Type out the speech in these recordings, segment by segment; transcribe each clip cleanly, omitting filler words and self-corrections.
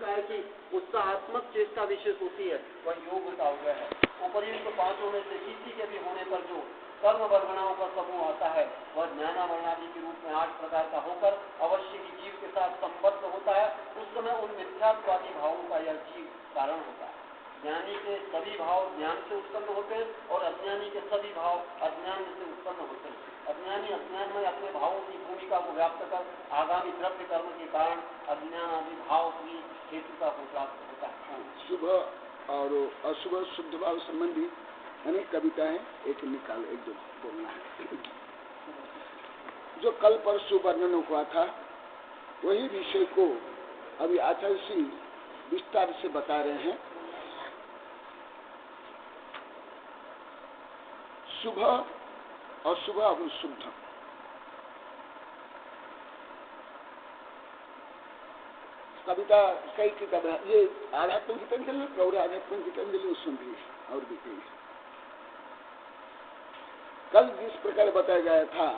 प्रकार की उत्साहात्मक चेष्टा विशेष होती है वह योग का हुआ है। उपर्युक्त पांचों में से किसी के भी होने पर जो कर्म वर्गणाओं का समूह आता है वह ज्ञानावर्णादि के रूप में 8 प्रकार का होकर अवश्य ही जीव के साथ संबद्ध होता है। उस समय उन मिथ्यात्वादी भावों का यह जीव कारण होता है। ज्ञानी के सभी भाव ज्ञान से उत्पन्न होते हैं और अज्ञानी के सभी भाव अज्ञान से उत्पन्न होते हैं। अज्ञानी अज्ञान में अपने भावों की भूमिका को व्याप्त कर आगामी द्रव्य कर्म के कारण अज्ञान आदि भाव की हेतुता को प्राप्त होता है। शुभ और अशुभ शुद्ध भाव संबंधी अनेक कविताएं एक निकाल एक दो बोलना है। जो कल परसों वर्णन हुआ था वही विषय को अभी आचार्य श्री विस्तार से बता रहे हैं। शुभ अशुभ और शुद्ध। कविता कई किताबें ये आध्यात्मिक गीतांजलि और आध्यात्मिक गीतांजलि उसमें भी और भी कई। कल जिस प्रकार बताया गया था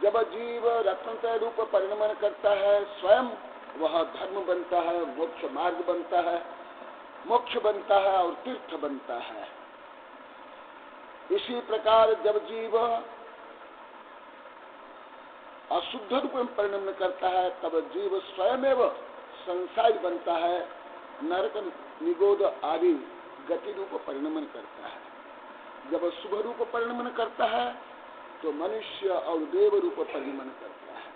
जब जीव रत्नत्रय रूप परिणमन करता है स्वयं वह धर्म बनता है, मोक्ष मार्ग बनता है, मोक्ष बनता है और तीर्थ बनता है। इसी प्रकार जब जीव अशुद्ध रूप में परिणमन करता है तब जीव स्वयं एवं संसारी बनता है, नरक निगोद आदि गति रूप परिणमन करता है। जब शुभ रूप परिणमन करता है तो मनुष्य और देव रूप परिणमन करता है।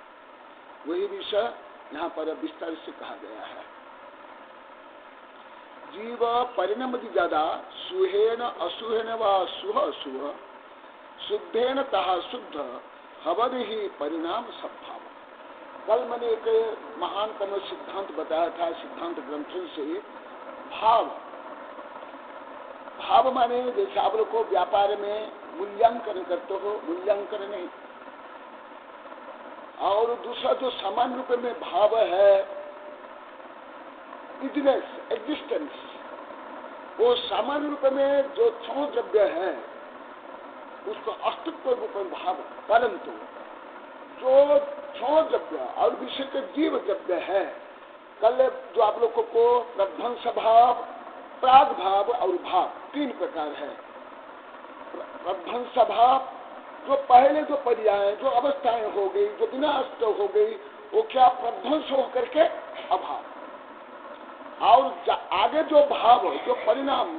वही विषय यहाँ पर विस्तार से कहा गया है। जीव परिणमति ज्यादा सुहेन अशुहेन व शुभ अशुभ शुद्धेन तहा शुद्ध हवद ही परिणाम सद्भाव। कल मैंने एक महानतम सिद्धांत बताया था सिद्धांत ग्रंथों से। भाव माने जैसे आप लोग को व्यापार में मूल्यांकन करते हो, मूल्यांकन नहीं। और दूसरा जो सामान्य रूप में भाव है इजनेस एग्जिस्टेंस, वो सामान्य रूप में जो क्षण द्रव्य है उसको अस्तित्व रूप में भाव। परंतु जो क्षण द्रव्य और विशेष जीव द्रव्य है, कल जो आप लोगों को प्रध्वंस भाव, प्राग भाव और भाव 3 प्रकार है। प्रध्वंस भाव जो पहले जो पर्याय जो अवस्थाएं हो गई, जो विनाश हो गई, वो क्या प्रध्वंस होकर के अभाव। और आगे जो भाव जो परिणाम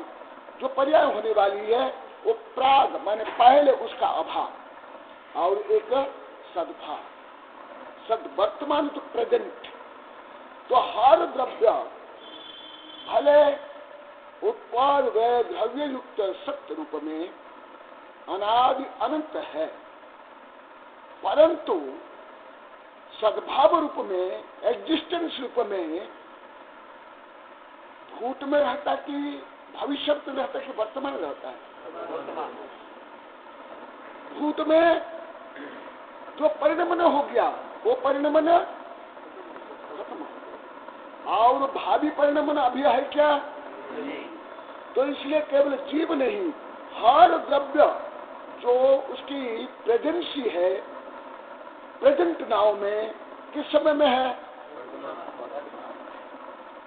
जो पर्याय होने वाली है वो प्राग माने पहले उसका अभाव और एक सद्भाव, सद वर्तमान तो प्रेजेंट। तो हर द्रव्य भले उत्पाद व द्रव्य युक्त सत्य रूप में अनादि अनंत है, परंतु सद्भाव रूप में एग्जिस्टेंस रूप में भूत में रहता कि भविष्य में रहता कि वर्तमान में रहता है। भूत में जो परिणमन हो गया वो परिणमन और भावी परिणमन अभी है क्या? तो इसलिए केवल जीव नहीं, हर द्रव्य जो उसकी प्रेजेंसी है, प्रेजेंट नाव में किस समय में है?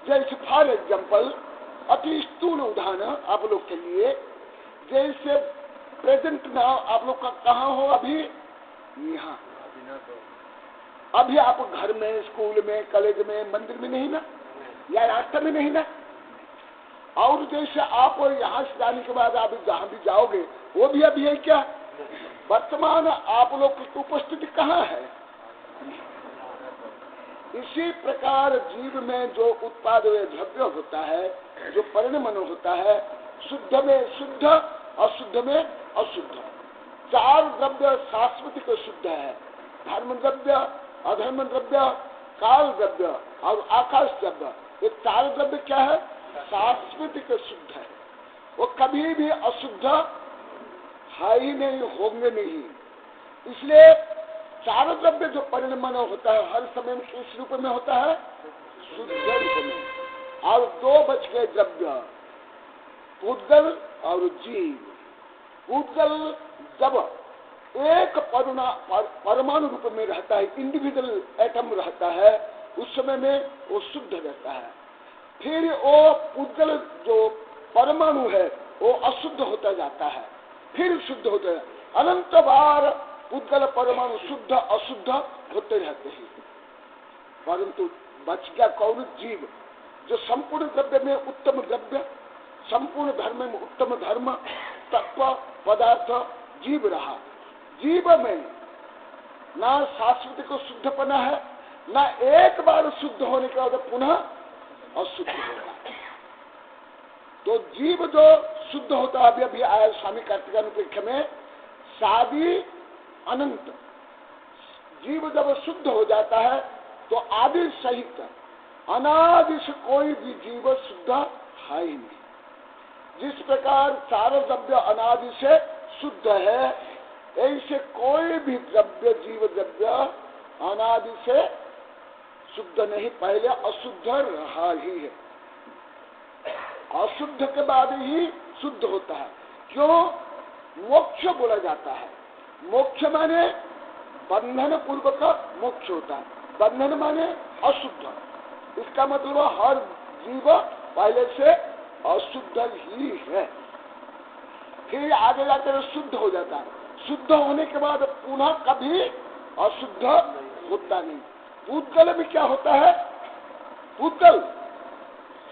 जैसे फॉर एग्जाम्पल अति स्थूल उदाहरण आप लोग के लिए, जैसे प्रेजेंट नाउ आप लोग का कहाँ हो? अभी यहाँ। अभी आप घर में, स्कूल में, कॉलेज में, मंदिर में नहीं ना, या रास्ते में नहीं ना। और जैसे आप यहाँ से जाने के बाद आप जहाँ भी जाओगे वो भी अभी है क्या? वर्तमान आप लोग की उपस्थिति कहाँ है? इसी प्रकार जीव में जो उत्पाद द्रव्य होता है, जो परिणमन होता है, शुद्ध में शुद्ध, अशुद्ध में अशुद्ध। 4 द्रव्य शाश्वतिक शुद्ध है। धर्म द्रव्य, अधर्म द्रव्य, काल द्रव्य और आकाश द्रव्य। ये 4 द्रव्य क्या है? शाश्वतिक शुद्ध है। वो कभी भी अशुद्ध है ही नहीं, होंगे नहीं। इसलिए 4 द्रव्य जो परिणमन होता है हर समय में किस रूप में होता है? शुद्ध रूप में। और 2 बच गए द्रव्य, पूतगल और जीव। पूतगल जब एक परमाणु रूप में रहता है, इंडिविजुअल एटम रहता है, उस समय में वो शुद्ध रहता है। फिर वो पुद्गल जो परमाणु है वो अशुद्ध होता जाता है, फिर शुद्ध होता है। अनंत बार पुद्गल परमाणु शुद्ध अशुद्ध होते रहते हैं, परंतु बच गया कौन? जीव, जो संपूर्ण द्रव्य में उत्तम द्रव्य, संपूर्ण धर्म में उत्तम धर्म, तत्व पदार्थ जीव रहा। जीव में ना शाश्वत को शुद्धपना है, ना एक बार शुद्ध होने के बाद पुनः अशुद्ध होगा। तो जीव जो शुद्ध होता है, अभी अभी आया स्वामी कार्तिकानुपेक्षा में, शादी अनंत। जीव जब शुद्ध हो जाता है तो आदि सहित अनादि से कोई भी जीव शुद्ध है ही नहीं। जिस प्रकार चारों द्रव्य अनादि से शुद्ध है, ऐसे कोई भी द्रव्य जीव द्रव्य अनादि से शुद्ध नहीं, पहले अशुद्ध रहा ही है। अशुद्ध के बाद ही शुद्ध होता है। क्यों? मोक्ष बोला जाता है। मोक्ष माने बंधन पूर्वक मोक्ष होता है। बंधन माने अशुद्ध। इसका मतलब हर जीव पहले से अशुद्ध ही है, फिर आगे जाकर शुद्ध हो जाता है। शुद्ध होने के बाद पुनः कभी अशुद्ध होता नहीं। पुद्गल में क्या होता है? पुद्गल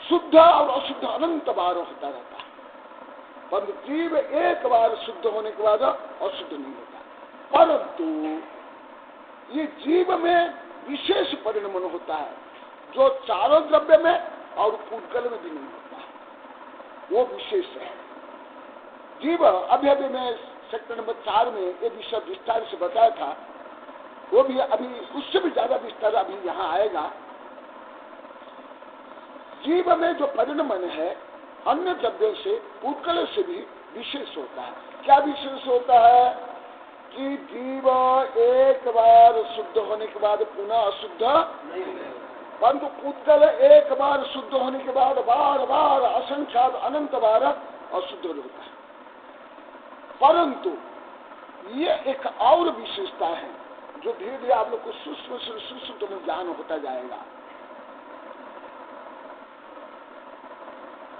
शुद्ध और अशुद्ध अनंत बार होता रहता है, परंतु जीव एक बार शुद्ध होने के बाद अशुद्ध नहीं होता। परंतु ये जीव में विशेष परिणमन होता है, जो चारों द्रव्य में और पुद्गल में भी नहीं होता, वो विशेष है। जीव अभी अभी मैं सेक्टर नंबर 4 में ये विषय विस्तार से बताया था, वो भी अभी उससे भी ज्यादा विस्तार अभी यहाँ आएगा। जीव में जो परिणमन है अन्य द्रव्यों से, पुद्गल से भी विशेष होता है। क्या विशेष होता है? कि जीव एक बार शुद्ध होने के बाद पुनः अशुद्ध नहीं, परंतु पुद्गल एक बार शुद्ध होने के बाद बार बार असंख्यात अनंत बार अशुद्ध होता है। परंतु ये एक और विशेषता है जो धीरे धीरे आप लोग को सूक्ष्म से सूक्ष्म में ज्ञान होता जाएगा।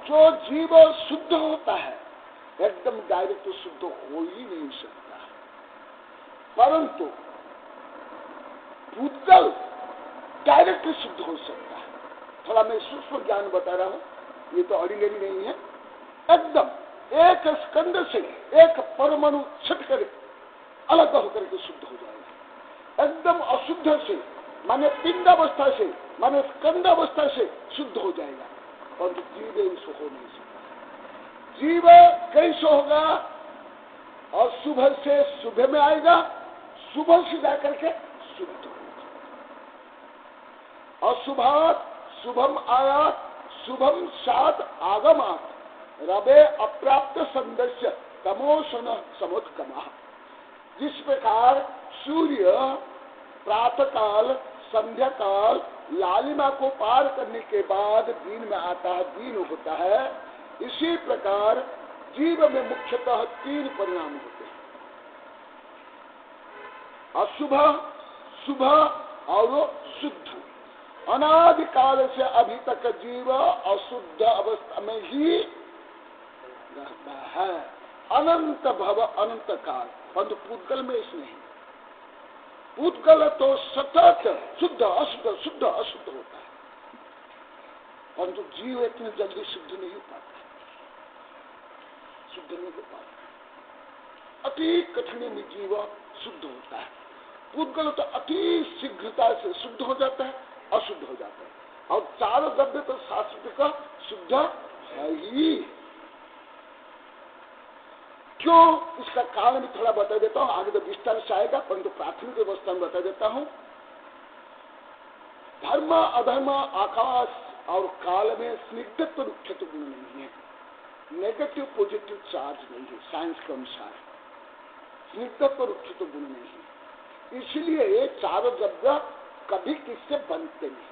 जो जीव शुद्ध होता है एकदम डायरेक्ट तो शुद्ध हो ही नहीं सकता, परंतु पुद्गल डायरेक्ट शुद्ध हो सकता है। थोड़ा मैं सूक्ष्म ज्ञान बता रहा हूं, ये तो ऑर्डिनरी नहीं है। एकदम एक स्कंद से एक परमाणु छट कर अलग होकर के शुद्ध हो जाएगा। एकदम अशुद्ध से माने पिंडावस्था से माने स्कंदावस्था से शुद्ध हो जाएगा, परंतु जीव ऐसा हो नहीं सकता। जीव कैसे होगा? और शुभ से शुभ में आएगा, शुभ से जाकर के शुद्ध होगा। अशुभात शुभम आयात, शुभम सात आगमात, रवे अप्राप्त संदर्श्य तमोशन समुत्कमा। जिस प्रकार सूर्य प्रातः काल संध्या काल लालिमा को पार करने के बाद दिन में आता है, दिन होता है, इसी प्रकार जीव में मुख्यतः 3 परिणाम होते हैं, अशुभ, शुभ और शुद्ध। अनादि काल से अभी तक जीव अशुद्ध अवस्था में ही रहता है, अनंत भव अनंत काल, परंतु पुद्गल में इसमें नहीं। पुद्गल तो सतत शुद्ध अशुद्ध शुद्ध अशुद्ध होता है, परंतु जीव इतने जल्दी शुद्ध नहीं हो पाता, शुद्ध नहीं हो पाता। अति कठिन में जीव शुद्ध होता है। पुद्गल तो अति शीघ्रता से शुद्ध हो जाता है, अशुद्ध हो जाता है, और चारों द्रव्य तो शाश्वत का शुद्ध है ही। क्यों? इसका कारण भी थोड़ा बता देता हूं, आगे तो विस्तार से आएगा, परंतु प्राथमिक अवस्था में बता देता हूं। धर्म अधर्म आकाश और काल में स्निग्धत्व रुक्षत्व गुण नहीं है, नेगेटिव पॉजिटिव चार्ज नहीं है। साइंस के अनुसार स्निग्धत्व रुक्षत्व गुण नहीं है, इसलिए ये चारों द्रव्य कभी किससे बनते नहीं।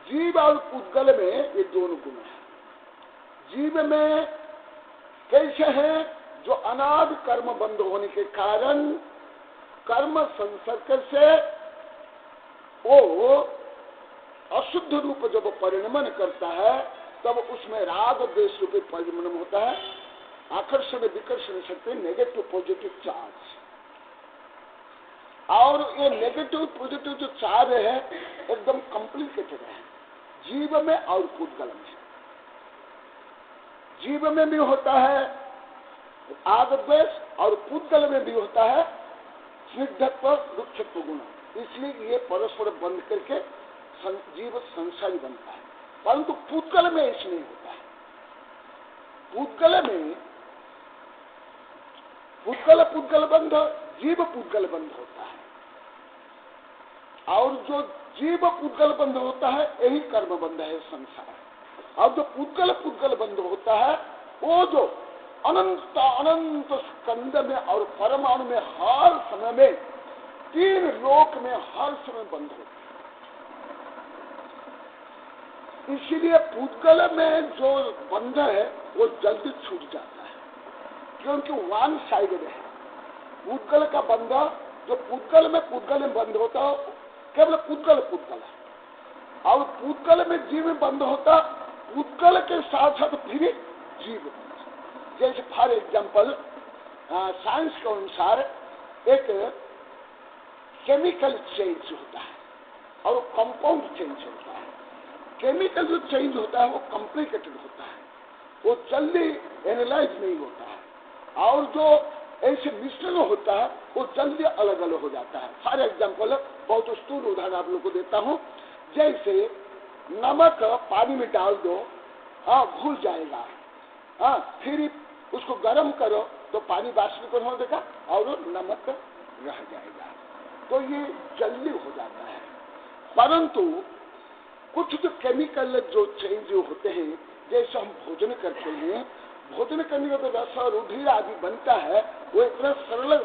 जीव और पुद्गल में ये दोनों गुण है। जीव में कैसे है? जो अनादि कर्म बंद होने के कारण कर्म संसर्ग से वो अशुद्ध रूप जब परिणमन करता है तब उसमें राग द्वेष रूपी परिणमन होता है, आकर्षण विकर्षण शक्ति, नेगेटिव पॉजिटिव चार्ज। और ये नेगेटिव पॉजिटिव जो चार्ज है एकदम कॉम्प्लिकेटेड है जीव में और पूतगल में। जीव में भी होता है आग द्वेष और पूतगल में भी होता है स्निग्धत्व रुक्षत्व गुण। इसलिए ये परस्पर बंध करके जीव संसारी बनता है, परंतु पूतगल में ऐसा नहीं होता है। पूतगल में पूतगल बंध, जीव पूतगल बंध होता है, और जो जीव पूतगल बंध होता है यही कर्म बंध है संसार। और जो पूतगल बंध होता है वो जो अनंत अनंत स्कंद में और परमाणु में हर समय में, तीन लोक में हर समय बंध होता है। इसीलिए पूतगल में जो बंध है वो जल्दी छूट जाता है, क्योंकि वन साइडेड है। पूतगल का बंध जो पूतगल में बंद होता है केवल पूतगल है, और पूतगल में जीव बंद होता, पूतगल के साथ साथ फिर जीव। जैसे फॉर एग्जाम्पल साइंस के अनुसार एक केमिकल चेंज होता है और कंपाउंड चेंज होता है। केमिकल जो चेंज होता है वो कॉम्प्लिकेटेड होता है, वो जल्दी एनालाइज नहीं होता है, और जो ऐसे मिश्रण होता है वो जल्दी अलग अलग हो जाता है। फॉर एग्जाम्पल बहुत स्थूल उदाहरण आप लोग को देता हूँ, जैसे नमक पानी में डाल दो, घुल जाएगा, फिर उसको गर्म करो तो पानी वाष्पीकरण हो देगा और नमक रह जाएगा, तो ये जल्दी हो जाता है। परंतु कुछ जो केमिकल जो चेंज होते हैं, जैसे हम भोजन करते हैं, भोजन करने का तो रस रुधिर आदि बनता है, वो इतना सरल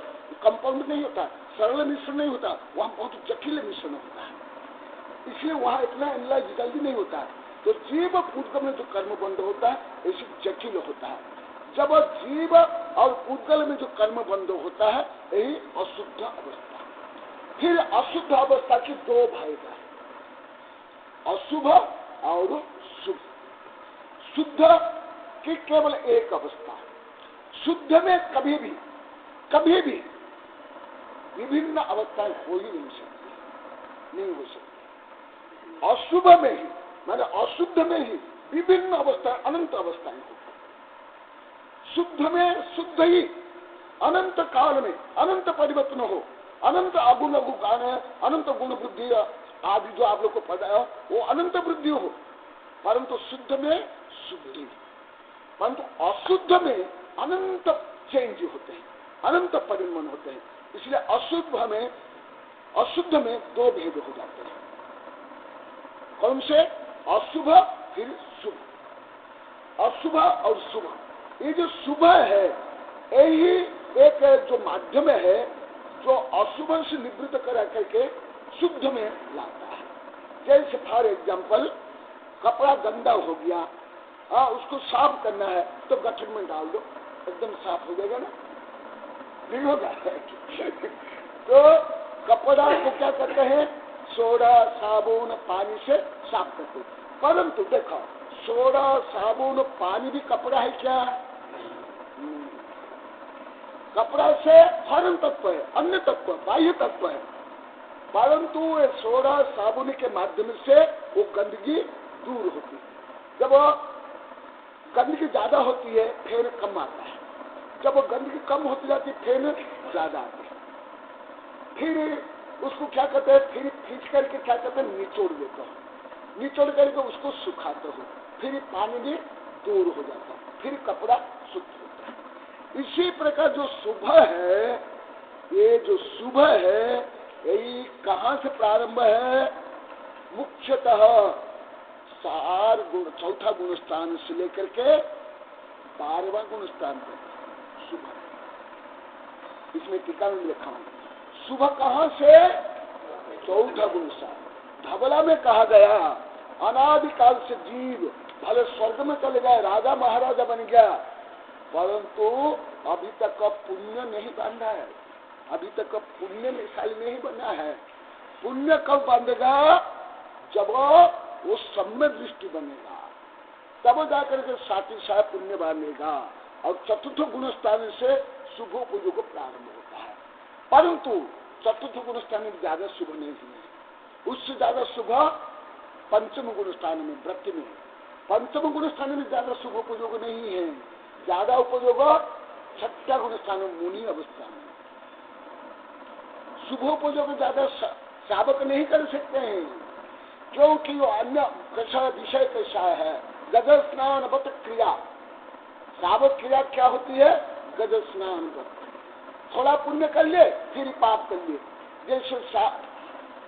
कंपाउंड नहीं होता, सरल मिश्रण नहीं होता, वहाँ बहुत जटिल मिश्रण होता है, इसलिए वहाँ इतना एनालाइज जल्दी नहीं होता है। तो जीव पूतगल में जो कर्म बंध होता है ऐसे जटिल होता है। जब जीव और पूतगल में जो कर्म बंध होता है यही अशुद्ध अवस्था। फिर अशुद्ध अवस्था की दो भाग है, अशुभ और शुभ। शुद्ध की केवल एक अवस्था, शुद्ध में कभी भी विभिन्न अवस्थाएं हो ही नहीं सकती, नहीं हो सकती। अशुभ में ही माने अशुद्ध में ही विभिन्न अवस्थाएं, अनंत अवस्थाएं होती। शुद्ध में शुद्ध ही अनंत काल में अनंत परिवर्तन हो, अनंत अगुण गुण, अनंत गुण बुद्धि आदि जो आप लोग को पता है वो अनंत वृद्धि हो, परंतु शुद्ध में शुद्धि। परंतु अशुद्ध में अनंत चेंज होते हैं, अनंत परिवर्तन होते हैं। इसलिए अशुद्ध में दो भेद हो जाते हैं। कौन से? अशुभ फिर शुभ। अशुभ और शुभ, ये जो शुभ है यही एक जो माध्यम है जो अशुभ से निवृत्त करा करके शुद्ध में लाता है। जैसे फॉर एग्जाम्पल कपड़ा गंदा हो गया, उसको साफ करना है तो गठन में डाल दो, एकदम साफ हो जाएगा ना, नहीं होगा। तो कपड़ा को क्या करते हैं? सोडा साबुन पानी से साफ करते हैं। परंतु देखो सोडा साबुन पानी भी कपड़ा है क्या? कपड़ा से फरन तत्व है, अन्य तत्व, बाह्य तत्व है, परंतु सोडा साबुन के माध्यम से वो गंदगी दूर होती है। जब गंदगी ज्यादा होती है फेन कम आता है, जब वो गंदगी कम होती जाती है फेन ज्यादा आती है। फिर उसको क्या करते हैं? फिर खींच करके क्या करते हैं? निचोड़ देते हो, निचोड़ करके उसको सुखाते हो, फिर पानी भी दूर हो जाता है, फिर कपड़ा शुद्ध होता है। इसी प्रकार जो शुभ है, ये जो शुभ है यही कहाँ से प्रारंभ है? मुख्यतः 4 गुण, चौथा गुण स्थान से लेकर के 12वां गुण स्थान तक शुभ। इसमें टीका में लिखा हूं शुभ कहाँ से? चौथा गुण स्थान। धबला में कहा गया अनादिकाल से जीव भले स्वर्ग में चले गए, राजा महाराजा बन गया, परंतु अभी तक का पुण्य नहीं बांधा है, अभी तक का पुण्य मिसाल नहीं बना है। पुण्य कब बांधेगा? जब वो सम्य दृष्टि बनेगा, तब जाकर के साथी साथ पुण्य बांधेगा और चतुर्थ गुण स्थान से शुभोपयोग प्रारंभ होता है। परंतु चतुर्थ गुण स्थान में ज्यादा शुभ नहीं है, उससे ज्यादा शुभ पंचम गुण स्थान में, वृत्ति में। पंचम गुण स्थान में ज्यादा शुभ उपयोग नहीं है, ज्यादा उपयोग छठा गुण स्थान में, मुनि अवस्था में। शुभोपयोग ज्यादा सावक नहीं कर सकते हैं, क्योंकि वो अन्य कैसा विषय कैसा है, गज स्नान बत क्रिया। सावक क्रिया क्या होती है? गज स्नान बत, थोड़ा पुण्य कर ले फिर पाप कर ले। जैसे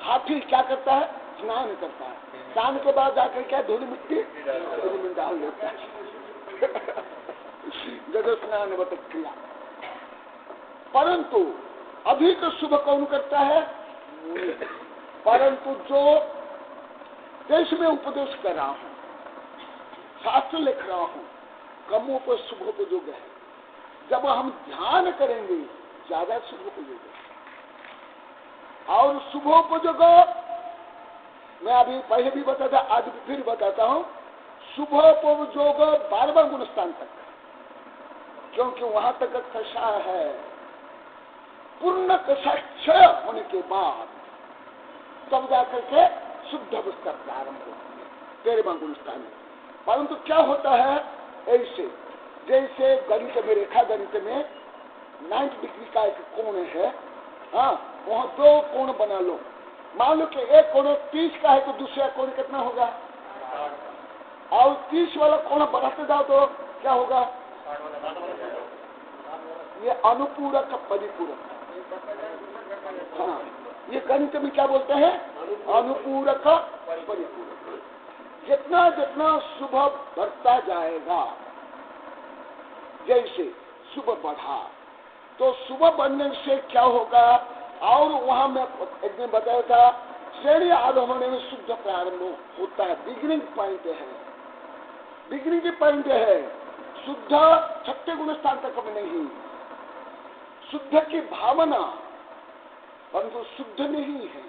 हाथी क्या करता है? स्नान करता है, स्नान के बाद जाकर क्या धूल मिट्टी में डाल देता है। गज स्नान बत क्रिया। परंतु अधिक शुभ कौन करता है? परंतु जो देश में उपदेश कर रहा हूं, शास्त्र लिख रहा हूं, कमों पर शुभोपयोग है। जब हम ध्यान करेंगे ज्यादा शुभोपयोग है। और शुभोपयोग मैं अभी पहले भी बताता, आज फिर बताता हूं, शुभोपयोग 12वां गुण स्थान तक, क्योंकि वहां तक कषा है। पूर्ण कषा क्षय होने के बाद तब जाकर के शुद्ध अवस्था प्रारंभ होती है 13वां गुण स्थान में। परंतु क्या होता है? ऐसे जैसे गणित में, रेखा गणित में 90 डिग्री का एक कोण है, हाँ, वहां 2 कोण बना लो। मान लो कि एक कोण 30 का है तो दूसरा कोण कितना होगा? और 30 वाला कोण बढ़ाते जाओ तो क्या होगा? ये अनुपूरक परिपूरक। हाँ, ये गणित में क्या बोलते हैं? अनुपूरक परिपूरक। जितना जितना शुभ बढ़ता जाएगा, जैसे शुभ बढ़ा तो शुभ बढ़ने से क्या होगा? और वहां मैं एक दिन बताया था, श्रेणी आरोहण में शुद्ध प्रारंभ होता है। बिगिनिंग पॉइंट है, बिगिनिंग पॉइंट है। शुद्ध छठे गुण स्थान तक में नहीं, शुद्ध की भावना, परंतु शुद्ध नहीं है,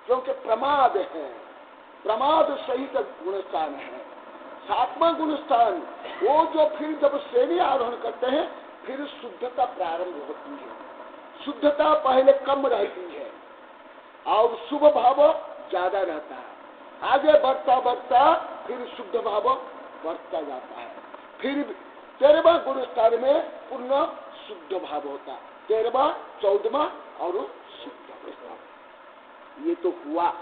क्योंकि प्रमाद है। प्रमाद सहित गुण स्थान है। 7वां गुण स्थान, वो जो फिर जब श्रेणी आरोहण करते हैं फिर शुद्धता प्रारंभ होती है। शुद्धता पहले कम रहती है और शुभ भाव ज्यादा रहता है। आगे बढ़ता बढ़ता फिर शुद्ध भाव बढ़ता जाता है। फिर 13वां गुण स्थान में पूर्ण शुद्ध भाव होता है। 13वां, 14वां और शुद्ध अवस्था। ये तो हुआ,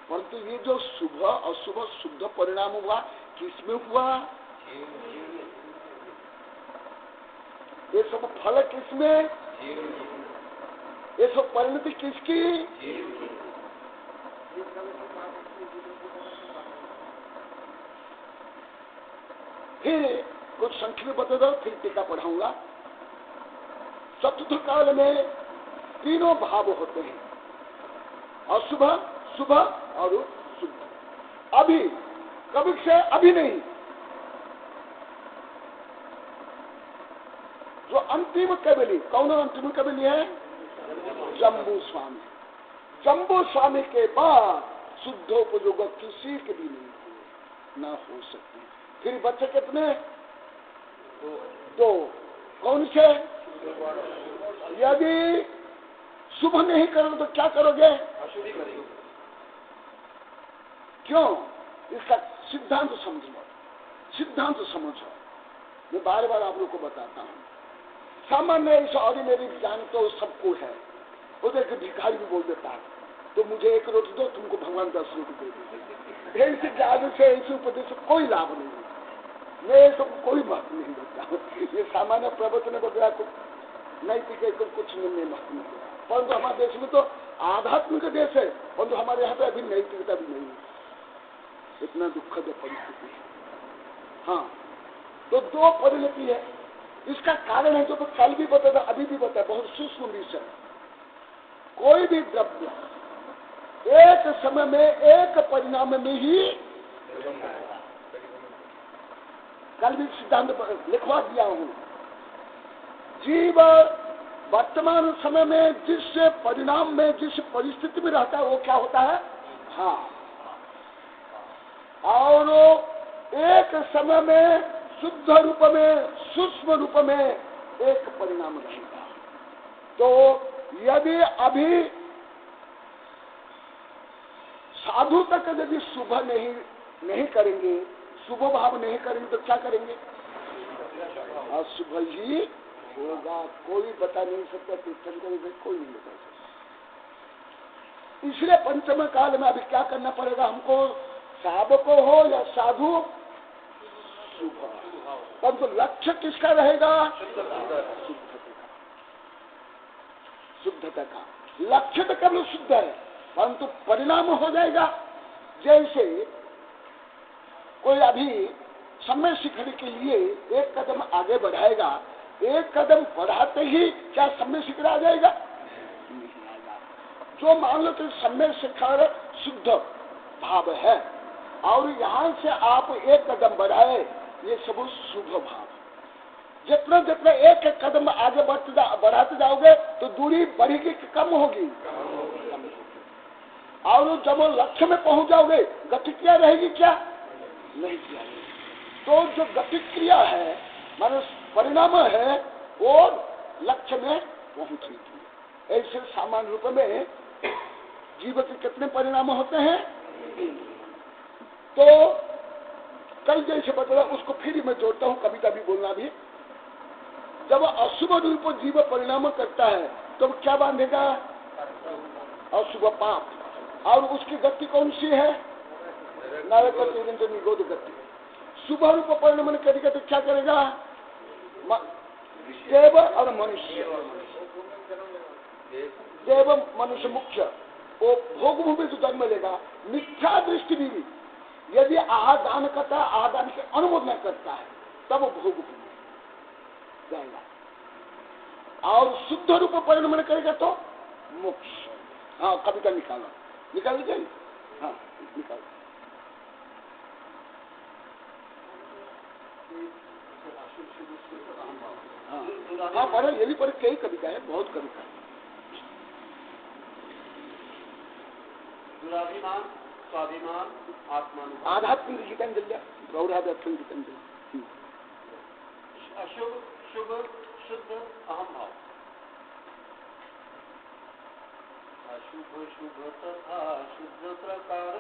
परंतु ये जो शुभ अशुभ शुद्ध परिणाम हुआ किसमें हुआ? ये सब फल किसमें? ये सब परिणति किसकी? फिर कुछ संख्या बता दो, फिर टीका पढ़ाऊंगा। चतुर्थ काल में तीनों भाव होते हैं, अशुभ, शुभ और शुद्ध। अभी कभी से अभी नहीं, जो अंतिम कबली, कौन अंतिम कबली है? जम्बू स्वामी। जम्बू स्वामी के बाद शुद्धोपयोग किसी के भी नहीं ना हो सकते। फिर बच्चे कितने? 2। कौन से? यदि शुभ नहीं करोगे तो क्या करोगे? क्यों? इसका सिद्धांत समझ लो, सिद्धांत समझो। मैं बार बार आप लोग को बताता हूँ। सामान्य इस ऑर्डिनरी ज्ञान तो सबको है। उधर के भिखारी भी बोल देता है, तो मुझे 1 रोटी दो, तुमको भगवान 10 रोटी दे देंगे। ऐसे ज्ञान से, ऐसे उपदेश से कोई लाभ नहीं है। मैं सब कोई महत्व नहीं देता हूँ। ये सामान्य प्रवचन वगैरह को नैतिक कुछ नहीं महत्व नहीं है। परंतु हमारे देश में तो आध्यात्मिक देश है, परंतु हमारे यहाँ पे अभी नैतिकता भी नहीं है। इतना दुखद परिस्थिति है। हाँ, तो 2 परिणति है। इसका कारण है जो तो कल भी बताया, अभी भी बताया, बहुत सूक्ष्म विषय। कोई भी द्रव्य एक समय में एक परिणाम में ही, कल भी सिद्धांत लिखवा दिया हूं, जीव वर्तमान समय में जिस परिणाम में, जिस परिस्थिति में रहता है वो क्या होता है? हाँ। और एक समय में शुद्ध रूप में, सूक्ष्म रूप में एक परिणाम रहेगा। तो यदि अभी साधु तक यदि शुभ नहीं करेंगे, शुभ भाव नहीं करेंगे तो क्या करेंगे? अशुभ ही होगा। कोई बता नहीं सकता, तीर्थंकर में कोई नहीं बता सकता। इसलिए पंचम काल में अभी क्या करना पड़ेगा हमको? साधक हो या साधु, शुभ। परंतु लक्ष्य किसका रहेगा? शुद्धता का। लक्ष्य तो केवल शुद्ध है, परंतु परिणाम हो जाएगा। जैसे कोई अभी समय सीखने के लिए एक कदम आगे बढ़ाएगा, एक कदम बढ़ाते ही क्या समय शिखर आ जाएगा? नहीं आएगा। जो मान लो कि समय शिखर शुद्ध भाव है और यहाँ से आप एक कदम बढ़ाए, ये सब शुभ भाव। जितना जितना एक एक कदम आगे बढ़ाते जाओगे तो दूरी बढ़ेगी कि कम होगी? और जब वो लक्ष्य में पहुंच जाओगे गति क्रिया रहेगी क्या? नहीं किया। तो जो गति क्रिया है माने परिणाम है वो लक्ष्य में पहुंचेगी। ऐसे सामान्य रूप में जीव के कितने परिणाम होते हैं? तो कल जैसे बतला उसको फिर मैं जोड़ता हूं, कभी कभी बोलना भी। जब अशुभ रूप जीव परिणाम करता है तो क्या बांधेगा? अशुभ पाप। और उसकी गति कौन सी है? नरक निरोध गति। शुभ रूप परिणाम करेगा तो क्या करेगा? देव और मनुष्य, देव मनुष्य मुख्य वो भोग भूमि से जन्म लेगा। मिथ्या दृष्टि भी यदि आहादान करता है, आहादान के अनुमोदन करता है, तब भोग भूमि जाएगा। और शुद्ध रूप परिणाम करेगा तो मोक्ष। हाँ, कविता निकालो, निकाल लीजिए। हाँ, निकालो। हाँ पढ़े, ये भी पढ़े, कई कविता है, बहुत कविता है। दुराभिमान, स्वाभिमान, आत्मानुभाव, आध्यात्मिक गीतांजलि, गौराध्यात्मिक गीतांजलि। अशुभ, शुभ, शुद्ध, अहम भाव। अशुभ शुभ तथा शुद्ध प्रकार,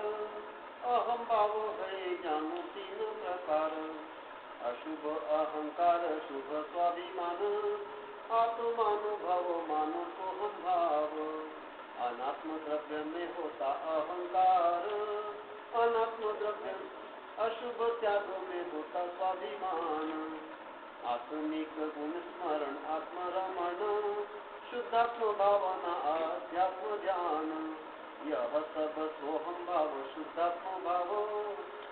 अहम भाव है जानो तीन प्रकार। अशुभ अहंकार, शुभ स्वाभिमान, आत्मानुभव मानो सोहम भाव। अनात्म द्रव्य में होता अहंकार, अनात्म द्रव्य अशुभ त्याग में होता स्वाभिमान। आत्मिक गुण स्मरण आत्मरमण, शुद्धात्म भावना अध्यात्म ज्ञान। यह सब सोहम भाव शुद्धात्म भाव,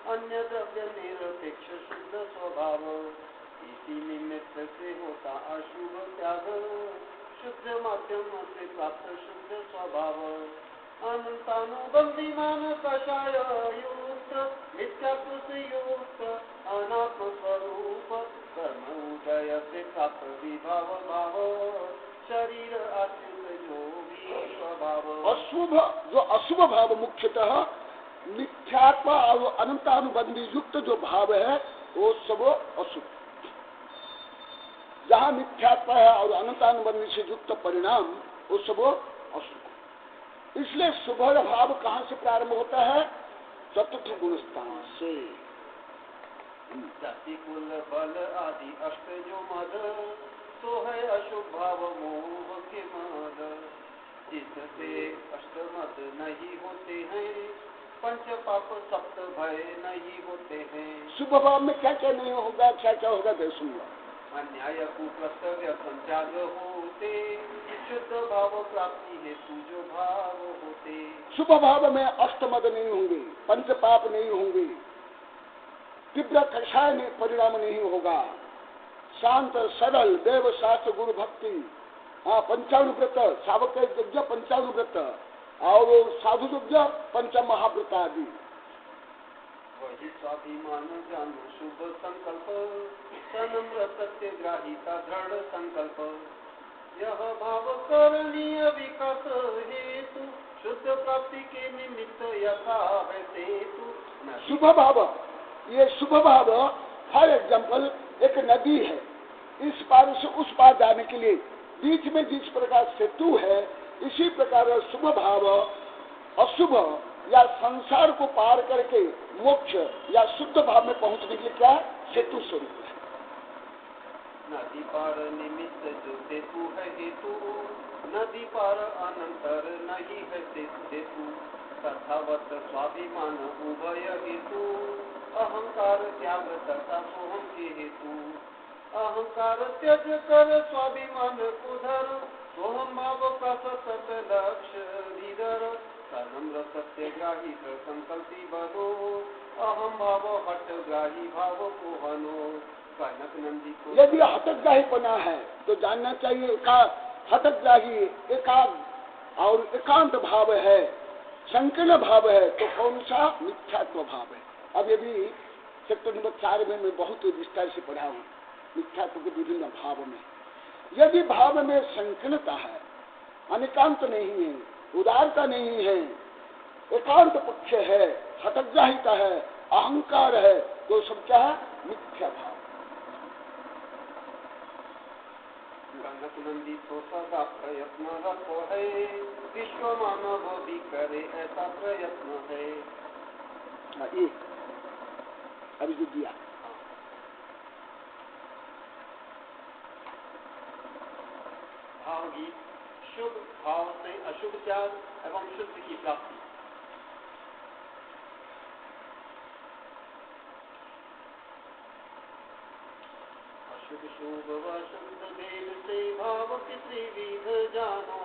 अन्य द्रव्य निरपेक्ष शुद्ध स्वभाव। इसी निमित्त से होता अशुभ त्याग, शुद्ध माध्यम से प्राप्त शुद्ध स्वभाव। अनंतानुबंधीमान कषाय युक्त, मिथ्यात्व से युक्त अनात्म स्वरूप, कर्म उदय से प्राप्त विभाव भाव। शरीर आश्रित जो भी स्वभाव। अशुभ, जो अशुभ भाव मुख्यतः मिथ्यात्मा और अनंतानुबंधी युक्त जो भाव है वो सब अशुभ। जहाँ मिथ्यात्मा है और अनंतानुबंधी से युक्त परिणाम वो सब अशुभ। इसलिए शुभ भाव कहाँ से प्रारंभ होता है? चतुर्थ गुणस्थान से। जाति कुल बल आदि अष्ट जो मद, तो है अशुभ भाव मोह के मद। जिससे अष्टमद नहीं होते हैं, पंच पाप सप्त भय नहीं होते हैं। शुभ भाव में क्या क्या नहीं होगा, क्या क्या होगा दे सुन लो। अन्याय कुप्रत्यय संत्याग होते, शुद्ध भाव प्राप्ति हेतु जो भाव होते। शुभ भाव में अष्टमद नहीं होंगे, पंच पाप नहीं होंगे, तीव्र कषाय में परिणाम नहीं होगा, शांत सरल देव शास्त्र गुरु भक्ति, हाँ पंचानुव्रत, सावक यज्ञ पंचानुव्रत और साधु यज्ञ पंच महाव्रत आदि। वही स्वाभिमान जानो शुभ संकल्प, सनम्र सत्यग्राहिता दृढ़ संकल्प। यह भाव करणीय विकास हेतु शुद्ध प्राप्ति के निमित्त यथा वैसे हेतु। शुभ भाव, ये शुभ भाव फॉर एग्जाम्पल एक नदी है, इस पार से उस पार जाने के लिए बीच में जिस प्रकार सेतु है, इसी प्रकार शुभ भाव अशुभ या संसार को पार करके मोक्ष या शुद्ध भाव में पहुंचने के लिए क्या सेतु स्वरूप है। नदी पार निमित्त जो सेतु है हेतु, नदी पार अनंतर नहीं है सेतु। तथावत स्वाभिमान उभय हेतु, अहंकार त्याग तथा सोहम के हेतु। अहंकार त्याग कर स्वाभिमान उधर, सोहम भाव का सतत लक्ष्य धीर। सनम्र सत्यग्राही संकल्पी बनो, अहम भाव हटग्राही भाव को हनो। कनक नंदी को यदि हटग्राही बना है तो जानना चाहिए हटग्राही एकांत और एकांत भाव है, संकीर्ण भाव है, तो कौन सा मिथ्यात्व भाव है। अब ये भी सेक्टर नंबर 4 में मैं बहुत विस्तार से पढ़ा हूँ मिथ्यात्व के विभिन्न भाव में। यदि भाव में संकीर्णता है, अनिकांत नहीं है, उदारता नहीं है, एकांत पक्ष है, हटग्राहिता है, अहंकार है, तो सब क्या है मिथ्या भाव। कनक नंदी तो सदा प्रयत्न रत है, विश्व मानव भी करे ऐसा प्रयत्न है। ये अभी जो दिया भावगीत शुभ भाव से अशुभ त्याग एवं शुद्ध की प्राप्ति। अशुभ शुभ व शुद्ध भेद से भाव की त्रिविध जानो,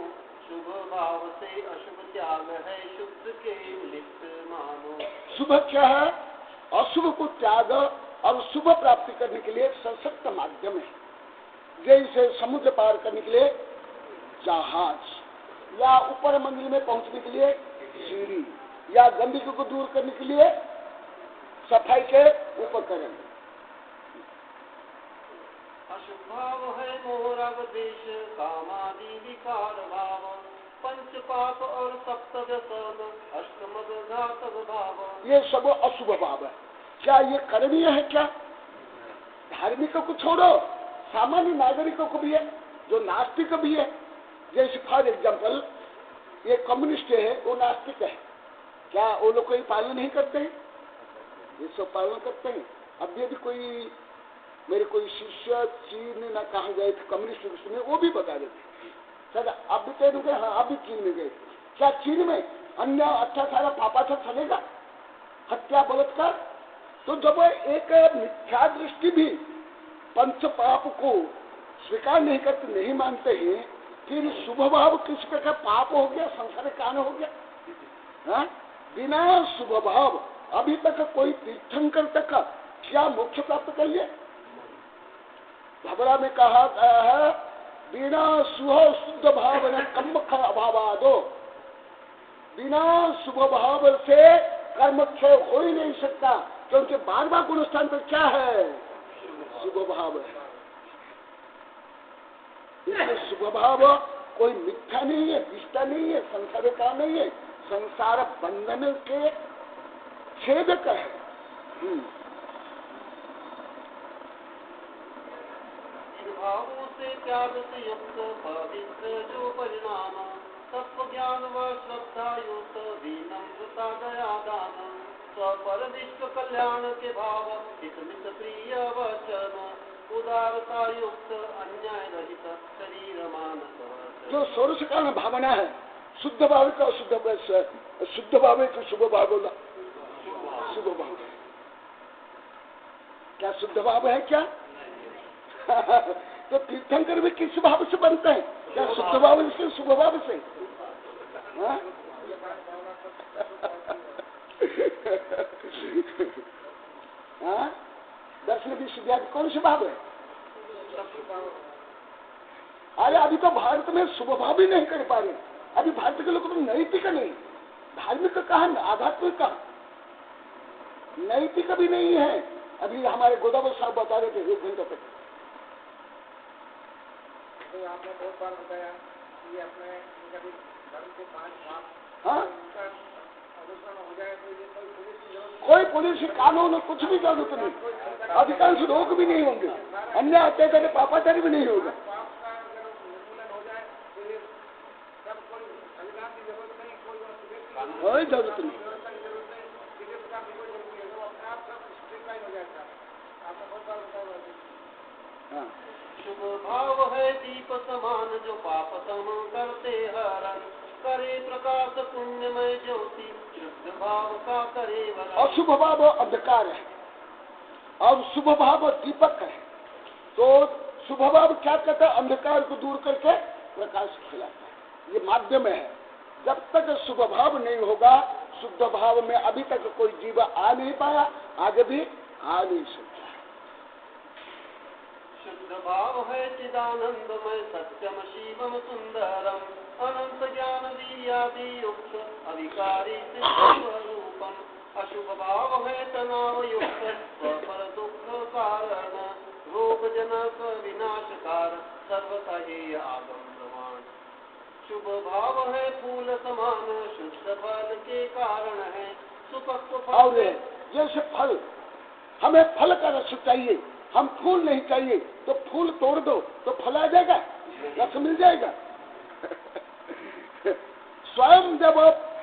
शुभ भाव से अशुभ त्याग है शुद्ध के लिप्त मानो। शुभ क्या है, अशुभ को त्याग और शुभ प्राप्ति करने के लिए सशक्त माध्यम है। जैसे समुद्र पार करने के लिए जहाज, या ऊपर मंजिल में पहुंचने के लिए सीढ़ी, या गंदगी को दूर करने के लिए सफाई के उपकरण। अशुभ भाव है मोह राग द्वेष कामादि विकार भाव, पंच पाप और सप्त व्यसन अष्टमद घातक भाव। ये सब अशुभ भाव है। क्या ये करणीय है? क्या धार्मिकों को छोड़ो, सामान्य नागरिकों को भी है, जो नास्तिक भी है। जैसे फॉर एग्जाम्पल ये कम्युनिस्ट है, वो नास्तिक है, क्या वो लोग कोई पालन नहीं करते हैं? ये सब पालन करते हैं। अब यदि कोई मेरे कोई शिष्य चीन न कहा गए थे कम्युनिस्ट में, वो भी बता देते सर आप भी कह दोगे हाँ आप भी चीन में गए। क्या चीन में अन्य अत्याचार पापाचार चलेगा, हत्या बलात्कार? तो जब एक मिथ्या दृष्टि भी पंच पाप को स्वीकार नहीं करते, नहीं मानते हैं, फिर शुभ भाव किस प्रकार पाप हो गया, संसार कान हो गया। हाँ? बिना शुभ भाव अभी तक कोई तीर्थंकर तक क्या मोक्ष प्राप्त कर लिया? भबरा में कहा गया है बिना शुद्ध भाव न कर्म अभावादो, बिना शुभ भाव से कर्म क्षय हो ही नहीं सकता, क्योंकि बार बार गुण स्थान पर क्या है शुभ भाव है। इसलिए शुभ भाव कोई मिथ्या नहीं है, दिष्टा नहीं है, संसार का नहीं है, संसार बंधन के छेदक है। भावों से त्याग से युक्त पवित्र जो परिणाम, तत्व ज्ञान व श्रद्धा युक्त विनम्रता दया दान, स्वपर विश्व कल्याण के भाव हितमित प्रिय वचन, उदारता युक्त अन्याय रहित शरीर मानस। जो सोरस कारण भावना है, शुद्ध भाव का शुद्ध भाव का शुभ भाव बोला, शुभ भाव क्या शुद्ध भाव है क्या? तो तीर्थंकर भी किस भाव से बनते हैं? क्या शुद्ध भाव से, शुभ भाव से? दर्शन विश्वविद्यालय कौन से भाव है? अरे अभी तो भारत में शुभ भाव भी नहीं कर पा रहे। अभी भारत के लोग तो नैतिक नहीं, धार्मिक कहा, आध्यात्मिक कहा, नैतिक भी नहीं है। अभी हमारे गोदावरी साहब बता रहे थे 1 घंटे तक तो आपने बहुत बार बताया कि अपने कभी धर्म के 5 भाग, हाँ, उनका अनुसरण हो जाए तो ये कोई पुलिस की जरूरत कोई पुलिस कानून कुछ भी जरूरत नहीं, अधिकांश रोग भी नहीं होंगे, अन्य अत्याचारी पापाचारी भी नहीं होगा। पाप का अगर निर्मूलन हो जाए तो ये सब कोई संविधान की जरूरत नहीं, कोई कोई जरूरत नहीं। व्यवस्था की जरूरत नहीं, किसी प्रकार की कोई जरूरत नहीं है, तो अपने आप सब स्ट्रीटलाइन हो जाएगा। आपने बहुत बार बताया। हाँ, शुभ भाव है दीप समान जो पाप सम करते हरण, करे प्रकाश पुण्यमय ज्योति, शुद्ध भाव का करे वरण। अशुभ भाव अंधकार है और शुभ भाव दीपक है। तो शुभ भाव क्या कहता है? अंधकार को दूर करके प्रकाश फैलाता है, ये माध्यम है। जब तक शुभ भाव नहीं होगा, शुद्ध भाव में अभी तक कोई जीव आ नहीं पाया, आगे भी आ नहीं सकता। शुद्ध भाव है चिदानंदमय सत्यम शिवम सुंदरम, अनंत ज्ञान वीर्यादि युक्त अविकारी स्वरूपम। अशुभ भाव है तनाव युक्त स्वपर दुख कारण, रोग जनक विनाशकार सर्वथा हेय आगम प्रमाण। शुभ भाव है फूल समान शुद्ध फल के कारण है, सुपक्व फल। और जैसे फल, हमें फल का रस चाहिए, हम फूल नहीं चाहिए, तो फूल तोड़ दो तो फल आ जाएगा, रस मिल जाएगा। स्वयं जब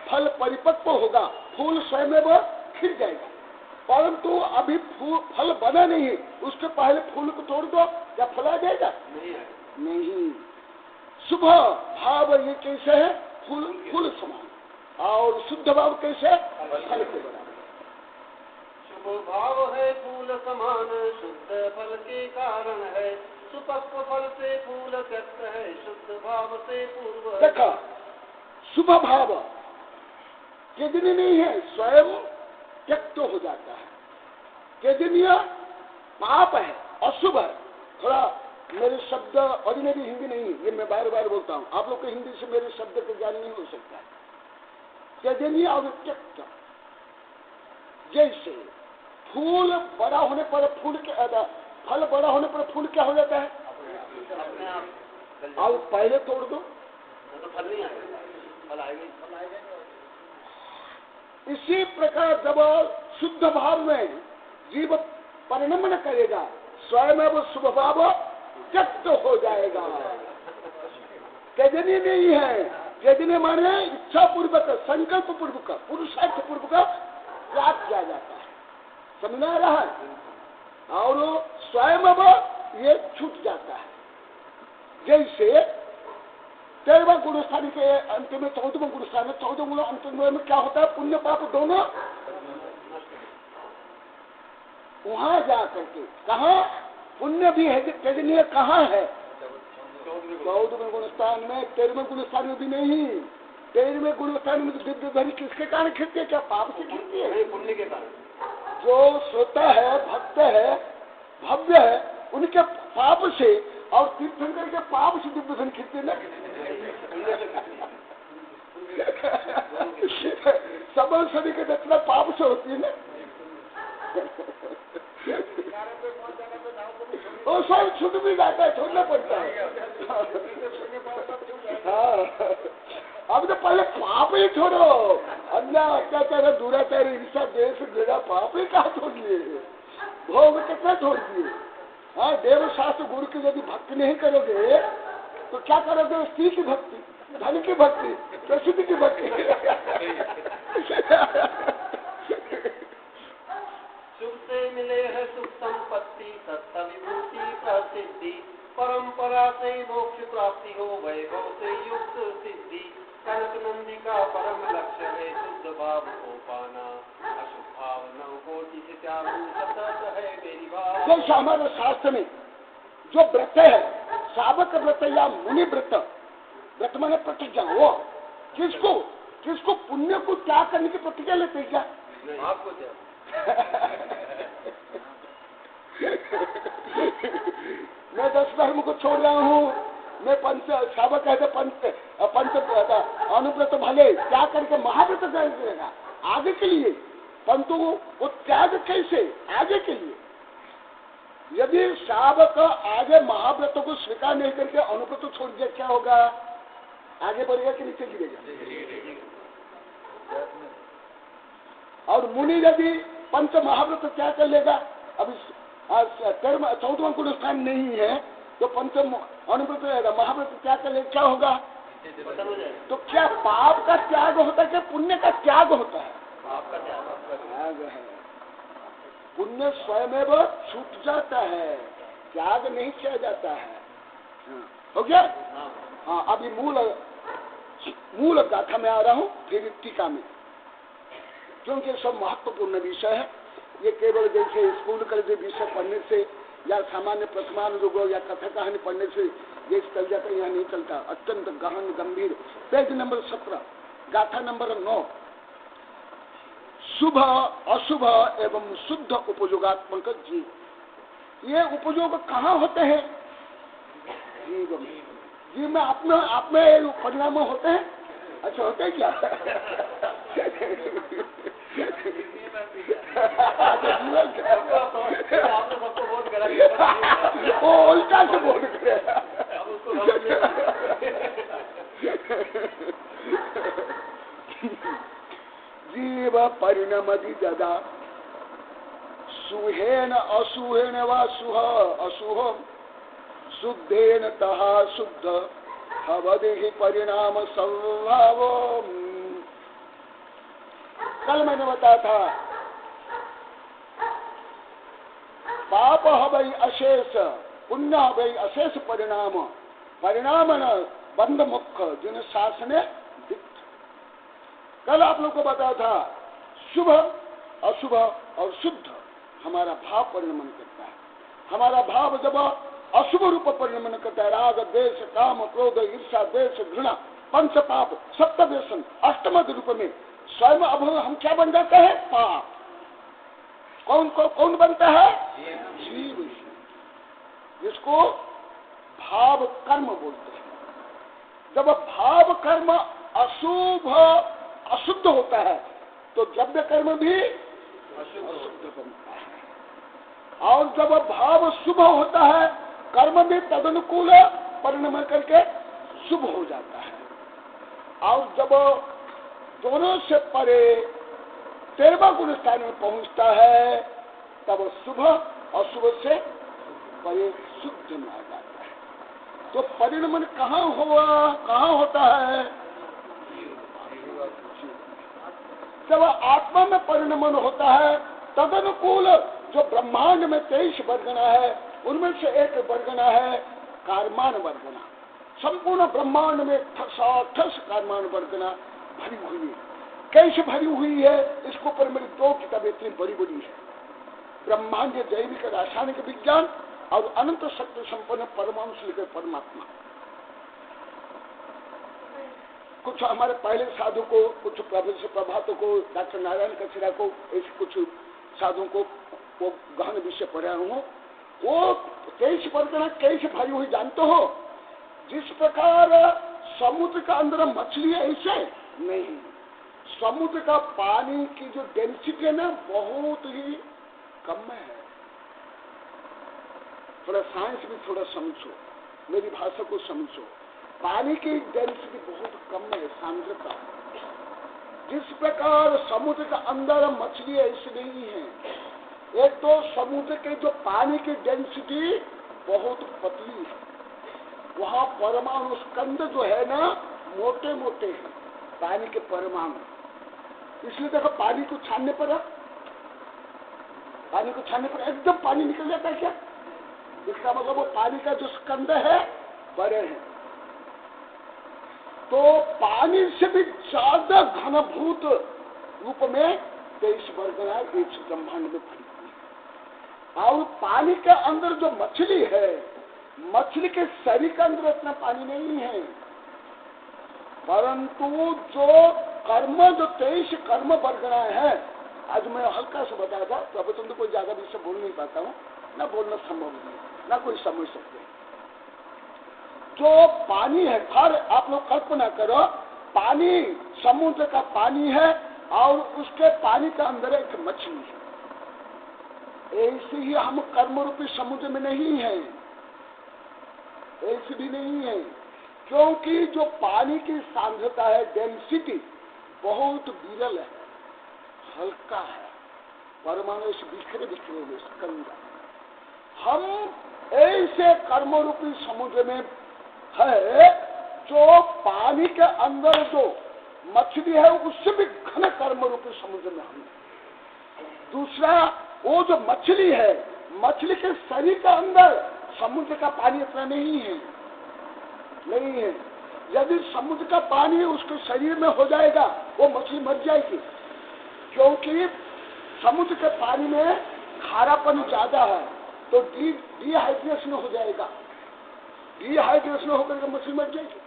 फल परिपक्व होगा, फूल स्वयं वो खिल जाएगा, परंतु अभी फल बना नहीं है, उसके पहले फूल को तोड़ दो, क्या फल आ जाएगा? नहीं। शुभ भाव ये कैसे है? फूल समान, और शुद्ध भाव कैसे है? फल के बराबर। शुभ भाव है फूल समान शुद्ध फल के कारण है, सुपक्व फल से फूल त्यक्त है, शुद्ध भाव से पूर्व। देखो, शुभ भाव केजनी नहीं है, स्वयं त्यक्त हो जाता है। केजनीय पाप है, अशुभ है। थोड़ा मेरे शब्द ऑर्डिनरी हिंदी नहीं है, ये मैं बार बार बोलता हूँ, आप लोग को हिंदी से मेरे शब्द का ज्ञान नहीं हो सकता है। त्यजनीय और त्यक्त, जैसे फूल बड़ा होने पर फूल के फल बड़ा होने पर फूल क्या हो जाता है? अपने आप। और पहले तोड़ दो तो फल नहीं आएगा, फल आएगा। इसी प्रकार जब शुद्ध भाव में जीव परिणमन करेगा, स्वयं वो शुभ भाव त्यक्त हो जाएगा। त्यजनीय नहीं है, त्यजनीय माने इच्छा पूर्वक, संकल्प पूर्वक, पुरुषार्थ पूर्वक त्याग किया जाता है, समझ रहा है, और स्वयं अब ये छूट जाता है। जैसे 13वां गुणस्थान के अंत में 14वां गुणस्थान है, 14 गुण अंत में क्या होता है? पुण्य पाप दोनों वहां जा करके, कहा पुण्य भी है, त्यजनीय कहाँ है? 14वें गुणस्थान में। 13वें गुणस्थान में भी नहीं, 13वें गुणस्थान में दिव्य ध्वनि किसके कारण खिलती है? क्या पाप से खिलती है? पुण्य के कारण। जो श्रोता है, भक्त है, भव्य है, उनके पाप से, और तीर्थंकर के पाप से दिव्य ध्वनि खिलती है ना। सबल सभी के रचना पाप से होती है ना। वो सब छूट भी जाता है, छोड़ना पड़ता है। हाँ, अब तो पहले पाप ही छोड़ो, अन्याय अत्याचार दुराचार हिंसा देश बेड़ा पाप ही कहा छोड़ लिए, भोग कितना छोड़ दिए। हाँ, देव शास्त्र गुरु की यदि भक्ति नहीं करोगे तो क्या करोगे? स्त्री की भक्ति, धन की भक्ति, प्रसिद्धि की भक्ति। शुभ से मिले है सुख संपत्ति, सत्ता विभूति प्रसिद्धि, परंपरा से मोक्ष प्राप्ति हो, वैभव से युक्त सिद्धि। कनक नंदी का परम लक्ष्य है शुद्ध भाव को पाना, अशुभ भाव नव कोटि से त्यागू सतत है मेरी भाव। जैसे हमारे शास्त्र में जो व्रत है, सावक व्रत या मुनि व्रत, व्रत माने प्रतिज्ञा, वो किसको पुण्य को त्याग करने की प्रतिज्ञा लेते हैं क्या? आपको मैं 10 धर्म को छोड़ रहा हूँ, मैं सावक है पंच अनुव्रत भले त्याग करके महाव्रत करेगा आगे के लिए, परंतु वो त्याग कैसे? आगे के लिए। यदि श्रावक आगे महाव्रत को स्वीकार नहीं करके अनुव्रत छोड़ दिया, क्या होगा? आगे बढ़ेगा कि नीचे गिरेगा? और मुनि यदि पंच महाव्रत क्या कर लेगा? अभी 14वां गुण स्थान नहीं है तो पंच अनुव्रत रहेगा, महाव्रत क्या कर लेगा? क्या होगा? तो क्या पाप का त्याग होता है कि पुण्य का त्याग होता है? पाप का त्याग है। पुण्य स्वयं छूट जाता है, त्याग नहीं किया जाता है। हो गया? हाँ, अभी मूल गाथा में आ रहा हूँ, फिर टीका में, क्योंकि सब महत्वपूर्ण विषय है। ये केवल जैसे स्कूल कॉलेज विषय पढ़ने से या सामान्य प्रसमान युग या कथा कहानी पढ़ने से ये चल जाता है, यहाँ नहीं चलता। अत्यंत गहन गंभीर। पेज नंबर 17, गाथा नंबर 9, शुभ अशुभ एवं शुद्ध उपयोगात्मक जीव। ये उपयोग कहाँ होते हैं? जीव में। जीव में आप में परिणाम होते हैं। अच्छा, होते हैं क्या? सबको वोट करा वो उल्टा से वोट करे। जीव परिणमति ददा सुहेन असुहेन वा सुह असुह शुद्धेन तहा शुद्ध भवति परिणाम स्वभाव। कल मैंने बताया था पाप हवै अशेष, पुण्य हवै अशेष परिणाम, परिणाम न बंध मुख जिन शासने। कल आप लोग को बताया था शुभ अशुभ और शुद्ध हमारा भाव परिणमन करता है। हमारा भाव जब अशुभ रूप परिणमन करता है, राग द्वेष काम क्रोध ईर्ष्या द्वेष घृणा पंच पाप सप्त व्यसन अष्टमद रूप में स्वयं अब हम क्या बन जाते हैं? पाप। कौन बनता है? जीव। जिसको भाव कर्म बोलते हैं। जब भाव कर्म अशुभ अशुद्ध होता है तो द्रव्य कर्म भी अशुद्ध बनता है। और जब भाव शुभ होता है कर्म भी तदनुकूल परिणमन करके शुभ हो जाता है। और जब दोनों से परे 13वां गुण स्थान में पहुंचता है तब शुभ अशुभ से परे शुद्ध में आ जाता है। तो परिणमन कहाँ होता है? जब आत्मा में परिणमन होता है तदनुकूल जो ब्रह्मांड में 23 वर्गना है उनमें से एक वर्गना है कारमान वर्गना। संपूर्ण ब्रह्मांड में ठस कारमान वर्गना भरी हुई है। कैसे भरी हुई है? इसके ऊपर मेरी 2 किताबें इतनी बड़ी बड़ी है। ब्रह्मांड जैविक रासायनिक विज्ञान और अनंत शक्ति संपन्न परमाणु से लेकर परमात्मा। कुछ हमारे पहले साधु को, कुछ प्रोफेसर प्रभात को, डॉक्टर नारायण कचरा को, ऐसे कुछ साधुओं को वो गहन विषय पढ़ा हूँ। वो 23 वर्गना कैसे भरी हुई जानते हो? जिस प्रकार समुद्र का अंदर मछली है ऐसे नहीं। समुद्र का पानी की जो डेंसिटी है ना बहुत ही कम है। थोड़ा साइंस भी थोड़ा समझो, मेरी भाषा को समझो। पानी की डेंसिटी बहुत कम है, सांद्रता। जिस प्रकार समुद्र का अंदर मछली ऐसे नहीं है। एक तो समुद्र के जो पानी की डेंसिटी बहुत पतली है, वहां परमाणु स्कंद जो है ना मोटे मोटे हैं पानी के परमाणु। इसलिए देखो पानी को छानने पर एकदम पानी निकल जाता है क्या? इसका मतलब वो पानी का जो स्कंद है बड़े हैं। तो पानी से भी ज्यादा घनभूत रूप में 23 वर्गना इस ब्रह्मांड में भरी हुई है। और पानी के अंदर जो मछली है, मछली के शरीर के अंदर इतना पानी नहीं है, परंतु जो 23 कर्म वर्गना है। आज मैं हल्का से बताया था, प्रवचन तो कोई ज्यादा भी से बोल नहीं पाता हूँ, ना बोलना संभव नहीं, ना कोई समझ सकते। जो पानी है, हर आप लोग कल्पना करो, पानी समुद्र का पानी है और उसके पानी के अंदर एक मछली है। ऐसे ही हम कर्म रूपी समुद्र में नहीं है, ऐसे भी नहीं है, क्योंकि जो पानी की सांद्रता है, डेंसिटी बहुत विरल है, हल्का है, परमाणु से बिखरे बिखरे हुए कंदा। हम ऐसे कर्म रूपी समुद्र में है जो पानी के अंदर जो मछली है उससे भी घन कर्म रूपी समुद्र में हम। दूसरा, वो जो मछली है, मछली के शरीर के अंदर समुद्र का पानी इतना नहीं है, नहीं है। यदि समुद्र का पानी उसके शरीर में हो जाएगा वो मछली मर जाएगी, क्योंकि समुद्र के पानी में खारापन ज्यादा है, तो डिहाइड्रेशन हो जाएगा, डिहाइड्रेशन होकर के मछली मर जाएगी।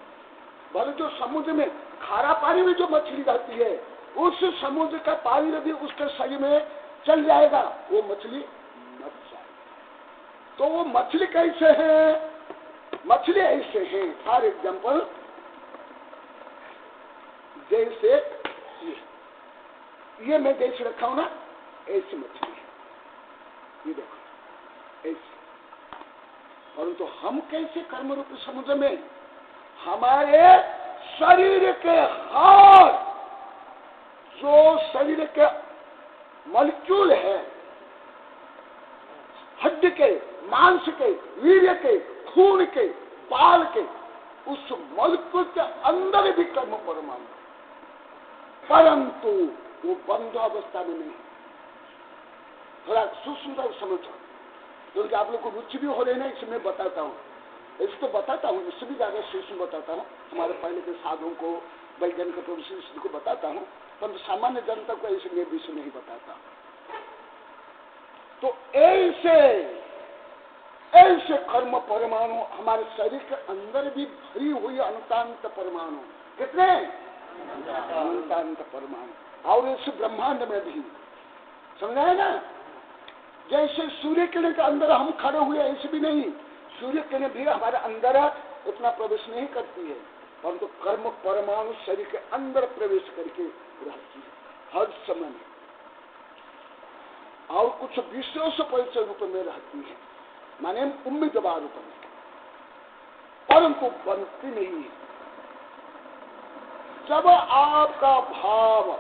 भले जो समुद्र में खारा पानी में जो मछली रहती है, उस समुद्र का पानी यदि उसके शरीर में चल जाएगा वो मछली मर जाएगी। तो वो मछली कैसे है? मछली ऐसे है, फॉर एग्जाम्पल जैसे ये मैं जैसे रखा हूं ना, ऐसी मछली है, ये देखो ऐसे। परंतु हम कैसे कर्म रूपी समुद्र में, हमारे शरीर के हर जो शरीर के मॉलिक्यूल है, हड्डी के, मांस के, वीर्य के, खून के, बाल के, उस मॉलिक्यूल के अंदर भी कर्म परमाणु, परंतु वो बंध अवस्था में नहीं। थोड़ा सूक्ष्मता समझो, क्योंकि आप लोग को रुचि भी हो रही है, इसमें बताता हूँ, इसको तो बताता हूँ, इससे भी ज्यादा सूक्ष्म बताता हूँ। हमारे पहले के साधुओं को, वैज्ञानिक प्रोफेसर को बताता हूँ, परंतु सामान्य जनता को ऐसे में विषय नहीं बताता। तो ऐसे कर्म परमाणु हमारे शरीर के अंदर भी भरी हुई अनंत परमाणु, कितने अनंत परमाणु, और इस ब्रह्मांड में भी, समझ आए ना? जैसे सूर्य किरण के अंदर हम खड़े हुए, ऐसे भी नहीं, सूर्य किरण भी हमारे अंदर इतना प्रवेश नहीं करती है, परंतु कर्म परमाणु शरीर के अंदर प्रवेश करके रहती है हर समय में, और कुछ विशेष परिचय रूप में रहती है, माने उम्मीदवार रूप में, परंतु बनती नहीं है। जब आपका भाव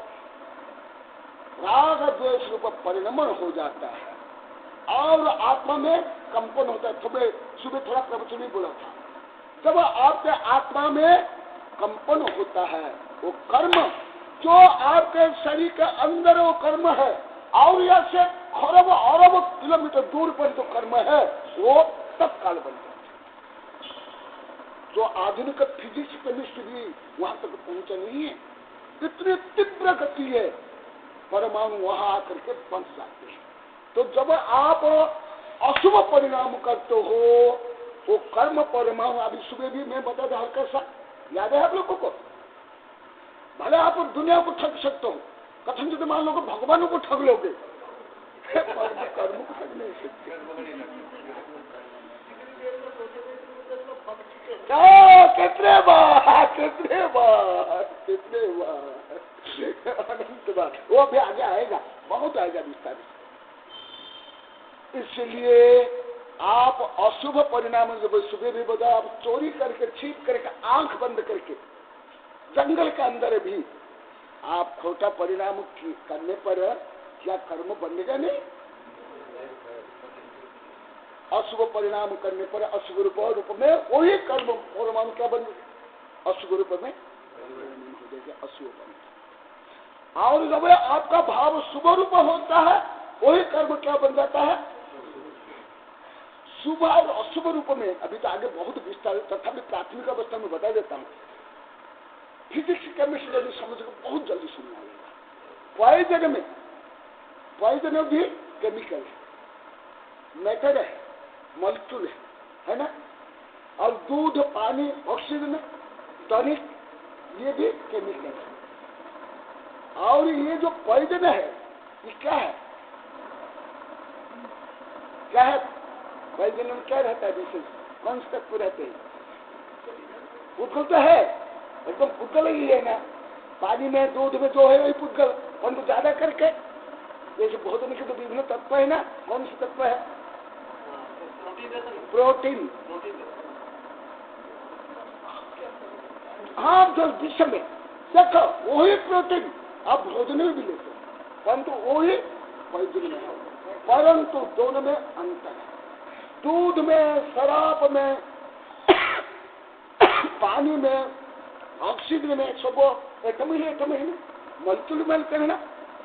राग द्वेष रूप परिणमन हो जाता है और आत्मा में कंपन होता है, सुबह थोड़ा प्रवचन ही बोला था, जब आपके आत्मा में कंपन होता है, वो कर्म जो आपके शरीर के अंदर वो कर्म है, और यह से खरब अरब किलोमीटर दूर पर जो कर्म है वो तत्काल बन जाता है। जो आधुनिक फिजिक्स केमिस्ट्री भी वहां तक पहुंचा नहीं है, इतनी तीव्र गति है, परमाणु वहां आकर के बन जाते हैं। तो जब आप अशुभ परिणाम करते हो, वो कर्म परमाणु, अभी सुबह भी मैं बता था हल्का सा, याद है आप लोगों को? भले आप दुनिया को ठग सकते हो, कथन जो मान लो भगवानों को ठग लोगे, कर्म को ठग नहीं सकते। कितने बार अनंत बार, वो भी आगे आएगा, बहुत आएगा विस्तार। इसलिए आप अशुभ परिणाम, जब सुबह भी बताओ, आप चोरी करके, छीप करके, आंख बंद करके जंगल के अंदर भी आप खोटा परिणाम करने पर क्या कर्म बनेगा? नहीं। अशुभ परिणाम करने पर अशुभ रूप में वही कर्म परमाणु क्या बन, अशुभ रूप में अशुभ बन। और जब आपका भाव शुभ रूप होता है, वही कर्म क्या बन जाता है? शुभ और अशुभ रूप में। अभी तो आगे बहुत विस्तार, तथापि प्राथमिक अवस्था में बता देता हूँ। फिजिक्स केमिस्ट्री जल्दी समझ को बहुत जल्दी सुनना आएगा। पॉइजन भी केमिकल है, मैटर है, मॉलिक्यूल है ना? और दूध, पानी, ऑक्सीजन, टॉनिक, ये भी केमिकल है। और ये जो पॉइजन है, ये क्या है? क्या है पॉइजन में? क्या रहता है? विशेष कौन से तत्व रहते हैं? पुद्गल तो है, एकदम पुद्गल ही है ना। पानी में, दूध में जो है वही पुद्गल, परंतु ज्यादा करके जैसे भोजन के तो विभिन्न तत्व है ना, कौन से तत्व है? प्रोटीन देता है। प्रोटीन। प्रोटीन देता हाँ, जो विश्व में देखो वही प्रोटीन आप भोजन में भी लेते हो, परंतु वही भोजन में है, परंतु दोनों में अंतर है। दूध में, शराब में, पानी में, ऑक्सीजन में सब एटम ही है, मल्टीपल मेल करना।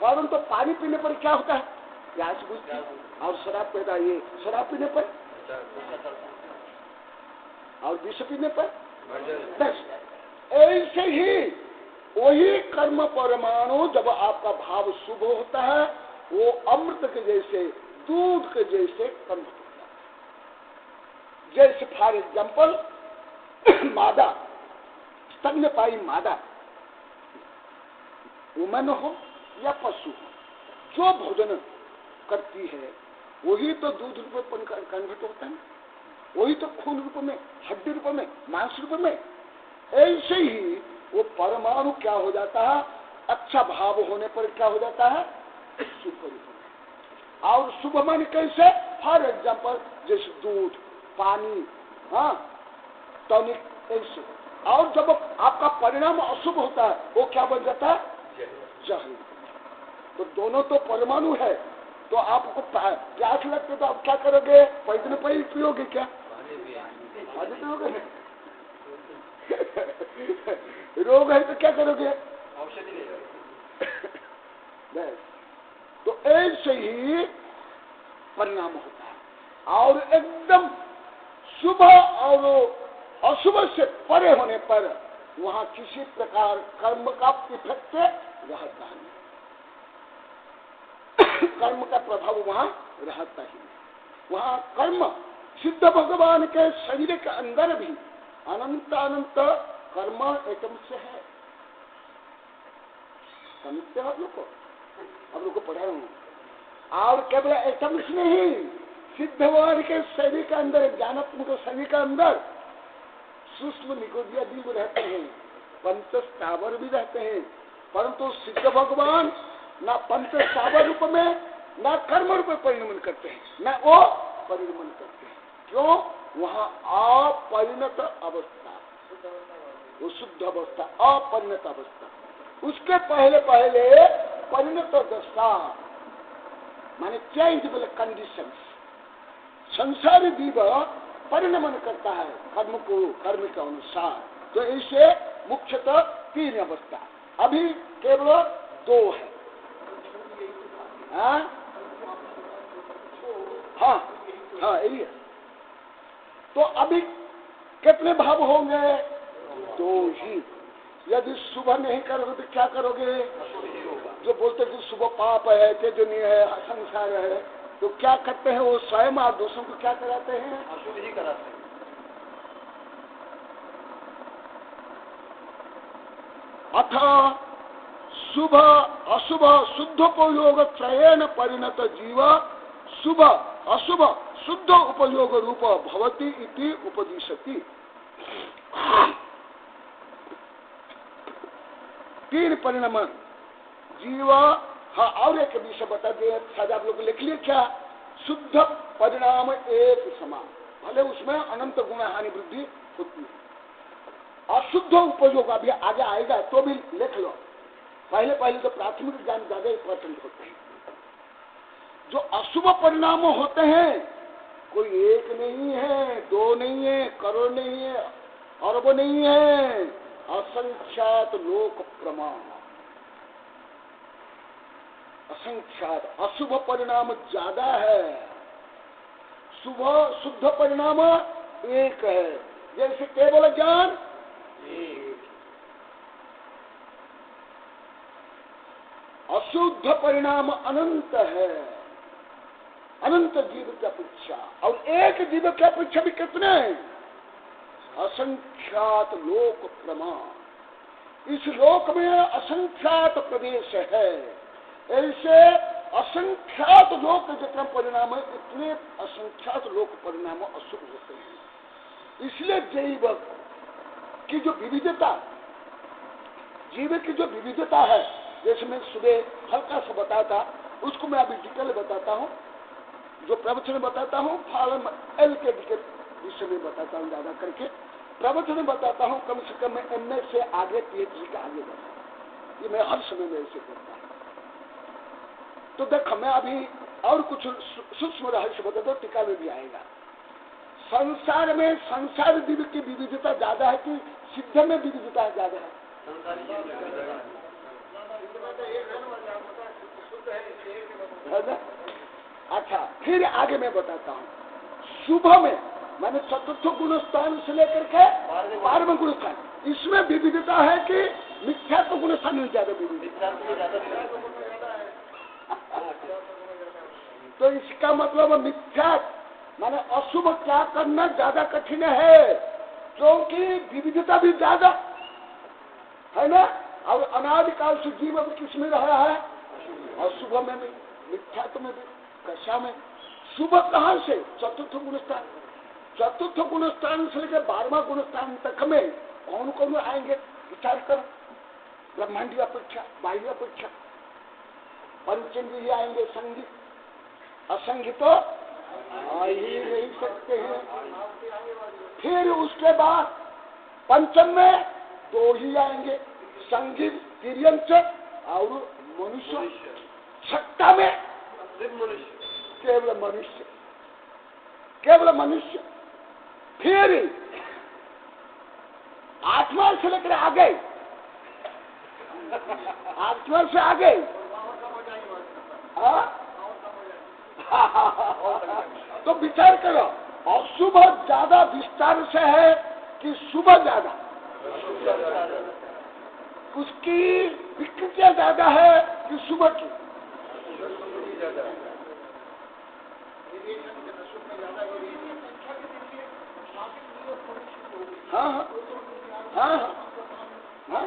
परंतु पानी पीने पर क्या होता है? प्यास बुझती है। और शराब पैदा, ये शराब पीने पर और विष पीने पर बस। ऐसे ही वही कर्म परमाणु जब आपका भाव शुभ होता है, वो अमृत के जैसे, दूध के जैसे कर्म होता है। जैसे फॉर एग्जाम्पल मादा, स्तन्यपायी मादा, वुमन हो या पशु हो, जो भोजन करती है वही तो दूध रूप में कन्वर्ट होता है, वही तो खून रूप में, हड्डी रूप में, मांस रूप में। ऐसे ही वो परमाणु क्या हो जाता है? अच्छा भाव होने पर क्या हो जाता है? शुभ परिवर्तन। और शुभ मान कैसे? फॉर एग्जाम्पल जैसे दूध, पानी, हाँ, टॉनिक, ऐसे। और जब आपका परिणाम अशुभ होता है वो क्या बन जाता है? जहर। तो दोनों तो परमाणु है, तो आपको प्यास लगते तो आप क्या करोगे? पैदल पानी पियोगे क्या? पानी पियोगे? रोग है तो क्या करोगे? औषधि बस। तो ऐसे ही परिणाम होता है। और एकदम शुभ और अशुभ से परे होने पर वहां किसी प्रकार कर्म का इफेक्ट रहता है, कर्म का प्रभाव वहां रहता ही। वहां कर्म सिद्ध भगवान के शरीर के अंदर भी अनंत अनंत कर्म एटम से है। समझते हो आप लोग को पढ़ा रहा हूं। और केवल एटम्स नहीं, सिद्ध भगवान के शरीर के अंदर, ज्ञानात्मक शरीर के अंदर सूक्ष्म निकोदिया जीव रहते हैं, पंच स्थावर भी रहते हैं। परंतु सिद्ध भगवान ना पंच स्थावर रूप में, ना कर्म रूप में परिणमन करते हैं, ना वो परिणमन करते हैं। क्यों? वहां अपरिणत अवस्था, वो शुद्ध अवस्था, अपरिणत अवस्था। उसके पहले पहले परिणत अवस्था माने चेंजेबल कंडीशंस। संसारी जीव परिणमन करता है कर्म को, कर्म के अनुसार। तो इसे मुख्यतः 3 अवस्था, अभी केवल 2 है। हाँ हाँ यही है। तो अभी कितने भाव होंगे? 2 ही। यदि शुभ नहीं करोगे तो क्या करोगे? जो बोलते कि शुभ पाप है, तेजनीय है, असंसार है, तो क्या करते हैं? वो स्वयं और दूसरों को क्या कराते हैं? अशुभ ही कराते हैं। अथ शुभ अशुभ शुद्धोपयोग त्रयेण परिणत जीव शुभ अशुभ शुद्ध उपयोग रूप भवति इति उपदिशति। 3 परिणाम जीव। हाँ, और एक विषय बता दिए, शायद आप लोग लिख लिए क्या? शुद्ध परिणाम एक समान, भले उसमें अनंत गुण हानि वृद्धि होती है। अशुद्ध उपयोग अभी आगे आएगा तो भी लिख लो। पहले पहले तो प्राथमिक ज्ञान ज्यादा इंपॉर्टेंट होते हैं। जो अशुभ परिणाम होते हैं, कोई 1 नहीं है, 2 नहीं है, करोड़ नहीं है, अरब नहीं है, असंख्यात लोक प्रमाण, असंख्यात। अशुभ परिणाम ज्यादा है, शुद्ध परिणाम 1 है। जैसे केवल ज्ञान 1, अशुद्ध परिणाम अनंत है, अनंत जीव की अपेक्षा। और एक जीव की अपेक्षा भी कितने हैं? असंख्यात लोक प्रमाण। इस लोक में असंख्यात प्रदेश है। ऐसे असंख्यात लोक जितना परिणाम है, इतने असंख्यात लोक परिणाम अशुभ होते हैं। इसलिए जीव की जो विविधता, जीव की जो विविधता है, जैसे मैं सुबह हल्का सा बताया था उसको मैं अभी डिटेल बताता हूँ। जो प्रवचन बताता हूँ फॉर्म एल के विषय में बताता हूँ, ज्यादा करके प्रवचन बताता हूँ। कम से कम एमए से आगे पीएचडी के आगे बढ़ा, ये मैं हर समय में ऐसे करता हूँ। तो देखो मैं अभी और कुछ सूक्ष्म रहस्य बताता हूँ, टीका में भी आएगा। संसार में संसार दिव्य की विविधता ज्यादा है कि सिद्ध में विविधता ज्यादा है? है ना? अच्छा, फिर आगे मैं बताता हूँ। शुभ में मैंने चतुर्थ गुण स्थान से लेकर के 12वें गुण स्थान, इसमें विविधता है कि मिथ्यात्व गुण स्थान में ज्यादा विविधता? तो इसका मतलब मिथ्या माने अशुभ क्या करना ज्यादा कठिन है, क्योंकि विविधता भी ज्यादा है ना। और अनादिकाल से जीव किस में रहा है? अशुभ में भी, मिथ्यात्व में भी, कशा में। शुभ कहां से? चतुर्थ गुण स्थान। चतुर्थ गुण स्थान से लेकर 12वां गुण स्थान तक में कौन कौन आएंगे विचार करो। ब्रह्मांडी अपेक्षा, बाह्य अपेक्षा, पंचेंद्रिय आएंगे, संगीत असंगीत तो आ ही नहीं सकते हैं। फिर उसके बाद पंचम में 2 ही आएंगे, संगीत तिर्यंच और मनुष्य। छठा में केवल मनुष्य, केवल मनुष्य। फिर 8वां से लेकर आगे, 8वां से आगे तो विचार करो, अशुभ ज्यादा विस्तार से है कि शुभ ज्यादा? उसकी विकृतियां ज्यादा है कि शुभ की? हाँ हाँ हाँ हाँ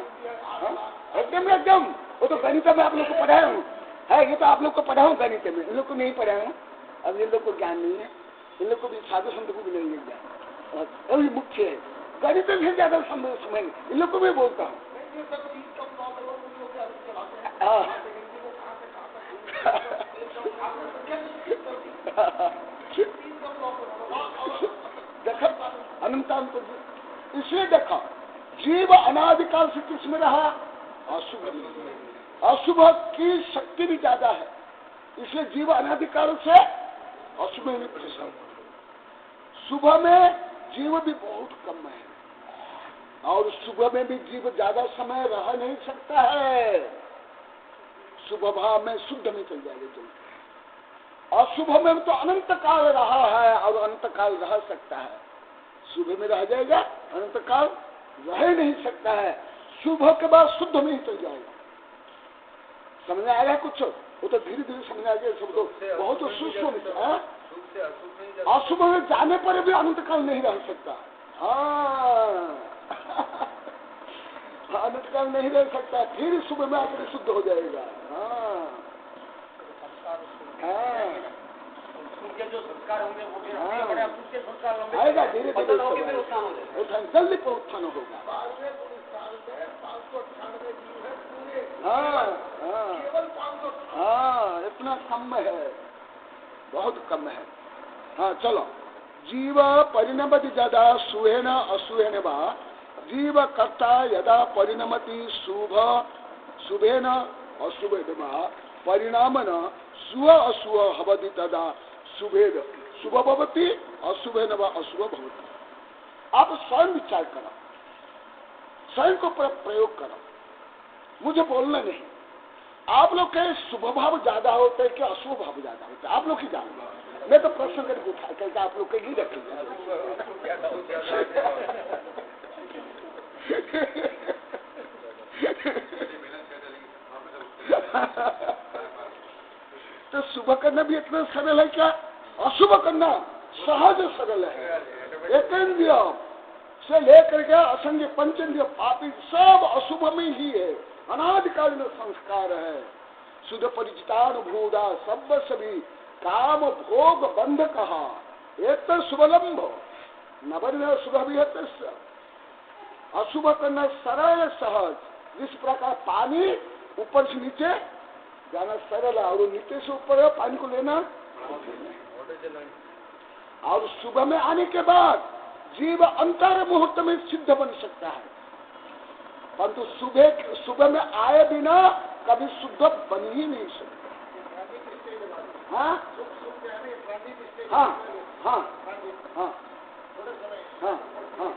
हाँ एकदम एकदम। वो तो गणित में आप लोग को पढ़ाया हूँ, है ये तो आप लोग को पढ़ा हूँ गणित में, इन लोग को नहीं पढ़ाया हूँ। अब इन लोग को ज्ञान नहीं है, इन लोग को भी साधु संत को भी नहीं है ज्ञान, अभी मुख्य है गणित से ज्यादा समय इन लोग को भी बोलता हूँ। देखो अनंतांत, इसलिए देखो जीव अनादिकाल से किस में रहा? अशुभ। अशुभ की शक्ति भी ज्यादा है, इसलिए जीव अनादिकाल से अशुभ में फंसा। शुभ में जीव भी बहुत कम है, और शुभ में भी जीव ज्यादा समय रह नहीं सकता है। शुभ भाव में शुद्ध में चल जाएगा जल्दी। अशुभ में तो अनंत काल रहा है और अनंत काल रह सकता है, शुभ में रह जाएगा, अनंत काल रह नहीं सकता है। शुभ के बाद शुद्ध में ही चल जाएगा। समझ में आएगा कुछ? वो तो धीरे धीरे समझ आ गया सब, तो बहुत सूक्ष्म है। अशुभ में जाने पर भी अनंत काल नहीं रह सकता। अनंत काल नहीं रह सकता, फिर शुभ में आकर शुद्ध हो जाएगा। जो संस्कार होंगे वो भी आएगा धीरे धीरे, जल्दी पर उत्थान होगा। इतना कम है, बहुत कम है। हाँ चलो, जीव परिणमति यदा सुहेन असूहेन वा, जीव कर्ता यदा परिणमति शुभेन अशुभेन वा, परिणामन शुभ अशुभ भवति तदा शुभेन शुभ भवति अशुभेन वा अशुभ भवति। आप स्वयं विचार करो, स्वयं को प्रयोग करो, मुझे बोलना नहीं। आप लोग के शुभ भाव ज्यादा होते हैं कि अशुभ भाव ज्यादा होते हैं? आप लोग की ज्यादा। मैं तो प्रश्न करके उठा करके आप लोग के ही रखेंगे। तो शुभ करना भी इतना सरल है क्या? अशुभ करना सहज सरल है। एकेंद्रिय से लेकर के असंख्य पंचेंद्रिय पापी सब अशुभ में ही है, अनादिकालीन संस्कार है। शुद्ध परिचितानुभूता सब सभी काम भोग बंध कहा, एक शुभलंब नवर्ण शुभ भी है। अशुभ करना सरल सहज, जिस प्रकार पानी ऊपर से नीचे जाना सरल है, और नीचे से ऊपर है, पानी को लेना। और सुबह में आने के बाद जीव अंतर मुहूर्त में सिद्ध बन सकता है, परंतु सुबह में आए बिना कभी शुद्ध बन ही नहीं सकता। हाँ हाँ हाँ हाँ हाँ हाँ हाँ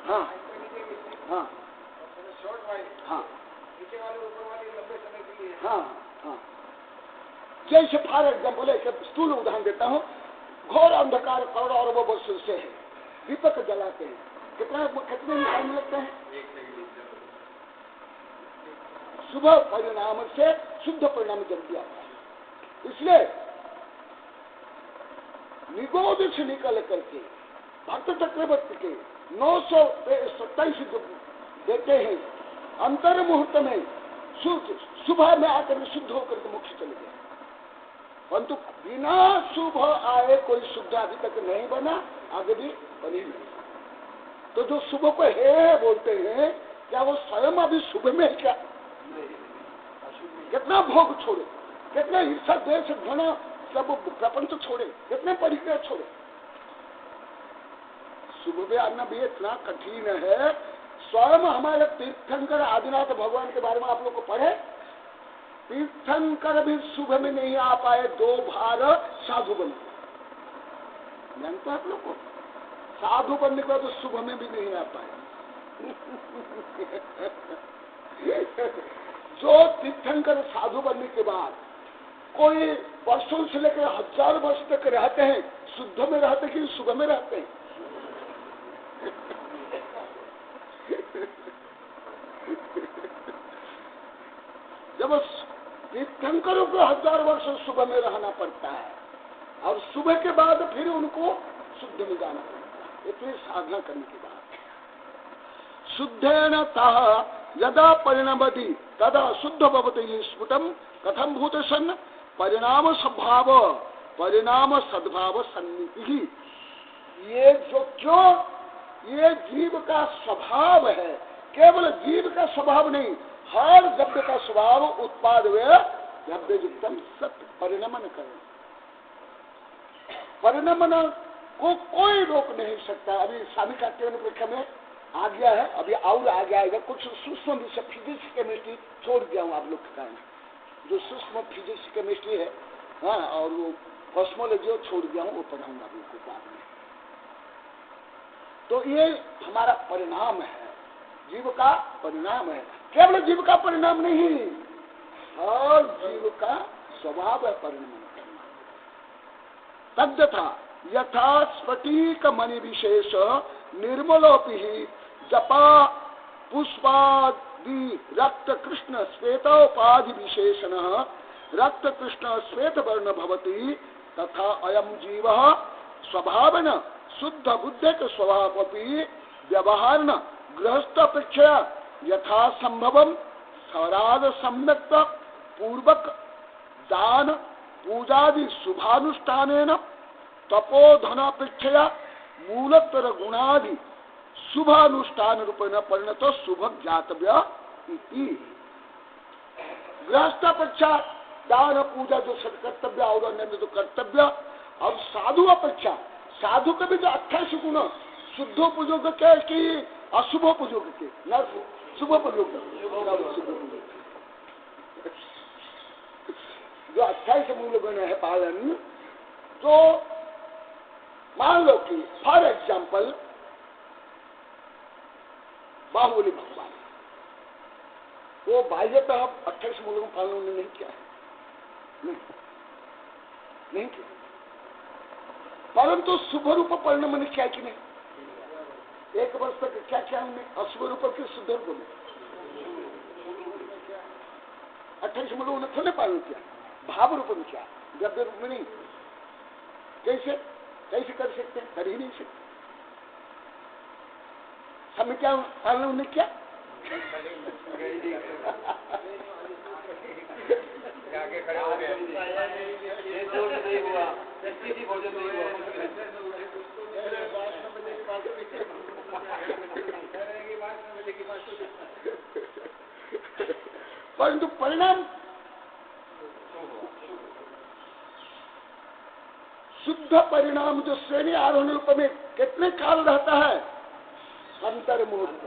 हाँ हाँ हाँ हाँ। जैसे फॉर एग्जाम्पल एक स्थूल उदाहरण देता हूँ, घोर अंधकार करोड़ों अरबों वर्षों से है, दीपक जलाते हैं, कितने टाइम लगते हैं? सुबह परिणाम से शुद्ध परिणाम जल्दी आता है। इसलिए निगोद से निकल करके भक्त चक्रवर्ती के 927 जो देते हैं, अंतर मुहूर्त में सुबह में आकर शुद्ध होकर के मुख्य चले गए, परंतु बिना सुबह आए कोई शुद्ध अभी तक नहीं बना, आगे भी बनी नहीं। तो जो सुबह को हे बोलते हैं, क्या वो स्वयं अभी सुबह में है क्या? कितना भोग छोड़े, कितना ईर्षा देश घना सब प्रपंच छोड़े, कितने परिक्रिया छोड़े। सुबह में आना भी इतना कठिन है। स्वयं हमारे तीर्थंकर आदिनाथ भगवान के बारे में आप लोग को पढ़े, तीर्थंकर भी सुबह में नहीं आ पाए, 2 बार साधु बने। जानते आप लोग को साधु बनने के बाद तो सुबह में भी नहीं आ पाए। जो तीर्थंकर साधु बनने के बाद कोई वर्षों से लेकर 1000 वर्ष तक रहते हैं, शुद्ध में रहते कि सुबह में रहते हैं? जब तीर्थंकरों को 1000 वर्ष सुबह में रहना पड़ता है, और सुबह के बाद फिर उनको शुद्ध में जाना पड़ता है, इतनी साधना करने के बाद। शुद्धेन तः यदा परिणमति तदा शुद्ध भवति स्फुटम कथम भूत सन परिणाम सद्भाव परिणाम सद्भाव सन्निधि। ये जो क्यों, ये जीव का स्वभाव है, केवल जीव का स्वभाव नहीं, हर द्रव्य का स्वभाव उत्पाद वे द्रव्य युक्तम सत्य परिणमन करें। परिणमन को कोई रोक नहीं सकता। अभी स्वामी का परीक्षा में आ गया है, अभी और आगे आएगा। कुछ सूक्ष्म विषय फिजिक्स केमिस्ट्री छोड़ दिया हूँ आप लोग के कारण, जो सूक्ष्म फिजिक्स केमिस्ट्री है, हाँ, और वो कॉस्मोलॉजी छोड़ दिया हूँ, वो पढ़ाऊंगा आप लोग को बाद में। तो ये हमारा परिणाम है, जीव का परिणाम है, केवल जीव का परिणाम नहीं, हर जीव का स्वभाव है परिणाम करना। तद्यथा यथा स्फटिक मणि विशेष निर्मलोपि जपा पुष्पादि रक्त कृष्ण श्वेतोपाधि विशेषण रक्त कृष्ण श्वेत वर्ण भवति, तथा अयम जीव स्वभावन शुद्ध बुद्धि के स्वभाव व्यवहार गृहस्थ अपेक्षा यथा संभवम स्वराज सम्यक्त पूर्वक दान पूजादि शुभानुष्ठानेन तपोधन अपेक्षा मूलतर गुणादि शुभानुष्ठान रूपेण परिणत शुभ ज्ञातव्य इति। गृहस्थ अपेक्षा दान पूजा जो सत्कर्तव्य और अन्य जो कर्तव्य, और साधु अपेक्षा साधु के भी जो 28 गुण शुद्धोपयोग के कि अशुभोपयोग के, न शुभोपयोग जो 28 मूल गुण है पालन। तो मान लो कि फॉर एग्जाम्पल बाहुबली भगवान, वो बाह्यतः 28 मूलों का पालन उन्होंने नहीं किया है, नहीं किया, परंतु शुभ रूप परिणाम ने क्या कि नहीं, 1 वर्ष तक क्या क्या उन्हें अशुभ रूप के शुद्ध रूप में 28 मूलों ने थोड़े पालन किया, भाव रूप में किया, द्रव्य रूप में नहीं। कैसे कैसे कर सकते हैं? कर ही नहीं सकते। हमें क्या पालन उन्हें क्या आगे खड़े हो गए, नहीं हुआ, भोजन नहीं हुआ। परंतु परिणाम शुद्ध परिणाम जो श्रेणी आरोहण रूप में कितने काल रहता है? अंतर्मुहूर्त।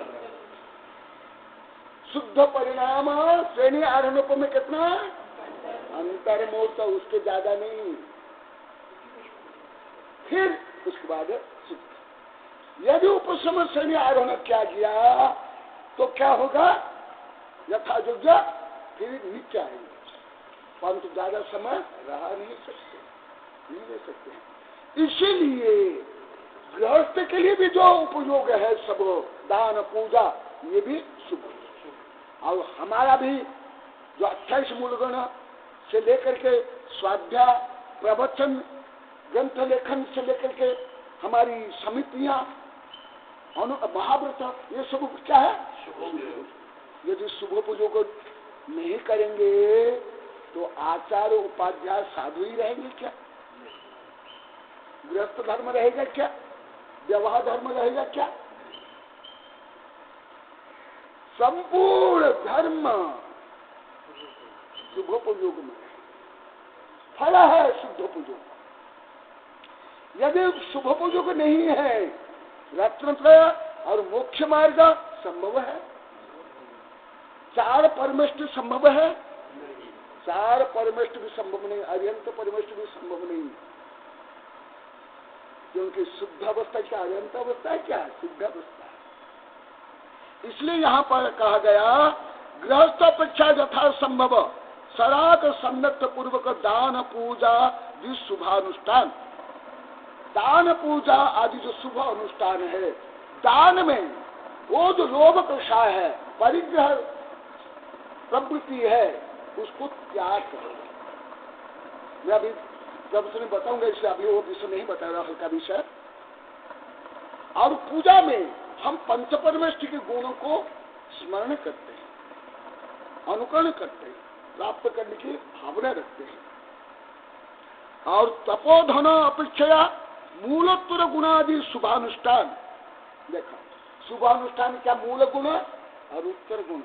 शुद्ध परिणाम श्रेणी आरोहण रूप में कितना? अंतर्मुहूर्त, उसके ज्यादा नहीं। फिर उसके बाद शुद्ध। यदि उपशम श्रेणी आरोहण किया गया तो क्या होगा? यथा योग्य फिर नीचे आएंगे, परंतु ज्यादा समय रहा नहीं सकते। इसीलिए गृहस्थ के लिए भी जो उपयोग है सब दान पूजा ये भी शुभ। और हमारा भी जो 28 मूलगुण से लेकर के स्वाध्याय प्रवचन ग्रंथ लेखन से लेकर के हमारी समितियां महाव्रत ये सब क्या है? यदि शुभोपयोग नहीं करेंगे तो आचार उपाध्याय साधु ही रहेंगे क्या? गृहस्थ धर्म रहेगा क्या? व्यवहार धर्म रहेगा क्या? संपूर्ण धर्म शुभोपयोग में फल है शुद्धोपयोग। यदि शुभोपयोग नहीं है रत्नत्रय और मोक्ष मार्ग संभव है? चार परमेष्ठ संभव है? चार परमेष्ठ भी संभव नहीं, अरिहंत परमेष्ठ भी संभव नहीं, क्योंकि शुद्ध अवस्था क्या अरिहंत अवस्था है? क्या शुद्ध अवस्था है। इसलिए यहाँ पर कहा गया गृहस्थ अपेक्षा यथा संभव सराग सन्नत पूर्वक दान पूजा शुभानुष्ठान। दान पूजा आदि जो शुभ अनुष्ठान है, दान में वो जो लोभ कषाय है, परिग्रह प्रवृत्ति है, उसको त्याग करो। मैं अभी जब उसने बताऊंगा, इसलिए अभी वो विषय नहीं बता रहा, हल्का विषय। और पूजा में हम पंच परमेष्ठ के गुणों को स्मरण करते हैं, अनुकरण करते हैं, प्राप्त करने की भावना रखते हैं। और तपोधन अपेक्षा मूलोत्तर गुणादि शुभानुष्ठान। देखो शुभानुष्ठान क्या मूल गुण और उत्तर गुण।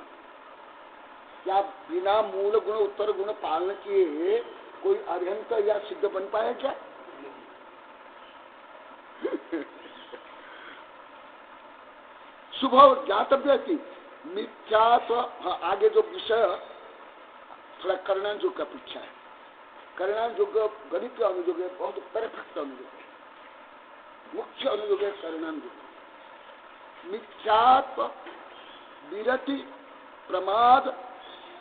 क्या बिना मूल गुण उत्तर गुण पालन किए कोई अरिहंत या सिद्ध बन पाए क्या? शुभ ज्ञातव्य थी मिथ्यात्व। आगे जो विषय थोड़ा करणान योग का पीछा है। करणान योग गणित अनुयोग है, बहुत परफेक्ट अनुयोग है, मुख्य अनुयोग है करणान योग। मिथ्यात्व विरति प्रमाद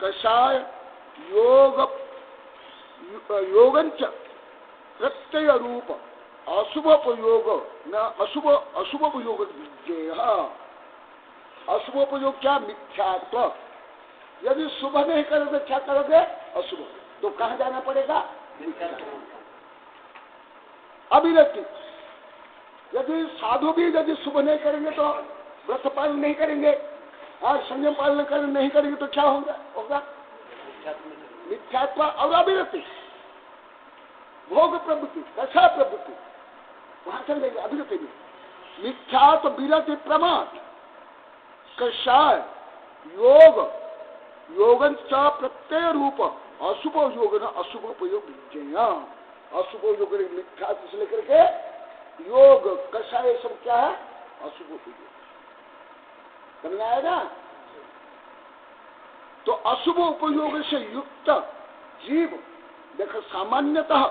कषाय योग योगंच प्रत्यय रूप अशुभ उपयोग न अशुभ उपयोग विज्ञेय। अशुभ उपयोग क्या? मिथ्यात्व। यदि शुभ नहीं करोगे क्या करोगे? अशुभ। तो कहाँ जाना पड़ेगा? अविरति। यदि साधु भी यदि शुभ नहीं करेंगे तो व्रत पालन नहीं करेंगे और संयम पालन नहीं करेंगे तो क्या होगा? मिथ्यात्व और अविरति। भोग प्रवृत्ति, कषा प्रवृत्ति, वहां चल जाएंगे अविरति में। मिथ्यात्व विरति प्रमाद कषाय योग योगंच प्रत्यय रूप अशुभ योग न अशुभ उपयोग विज्ञेय। अशुभ योग मिथ्यात्व से लेकर के योग कषाय सब क्या है? अशुभ उपयोग। समझ आएगा? तो अशुभ उपयोग से युक्त जीव देखो सामान्यतः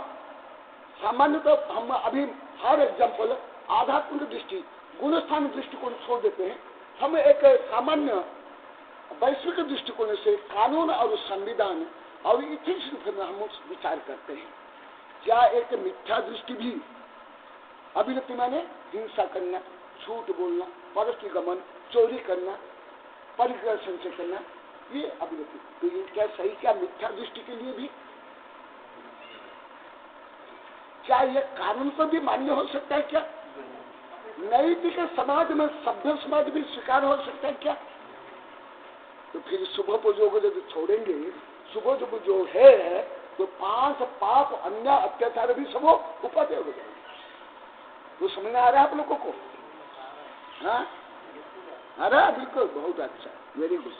हम अभी हर एग्जाम्पल आध्यात्मिक दृष्टि गुणस्थान दृष्टिकोण छोड़ देते हैं। हम एक सामान्य वैश्विक दृष्टिकोण से कानून और संविधान और इथिक्स में हम विचार करते हैं। क्या एक मिथ्या दृष्टि भी अभिनति माने हिंसा करना, झूठ बोलना, परस्त्री गमन, चोरी करना, परिग्रह संचय करना, ये अभिनति। तो ये क्या सही? क्या मिथ्या दृष्टि के लिए भी क्या ये कानून पर भी मान्य हो सकता है? क्या नैतिक समाज में सभ्य समाज भी स्वीकार हो सकता है क्या? तो फिर शुभ उपयोग यदि छोड़ेंगे, शुभ जो है तो 5 पाप अन्य अत्याचार भी सब उपादेय हो जाएंगे। तो समझ में आ रहा है आप लोगों को? हाँ आ रहा है? बिल्कुल, बहुत अच्छा, वेरी गुड।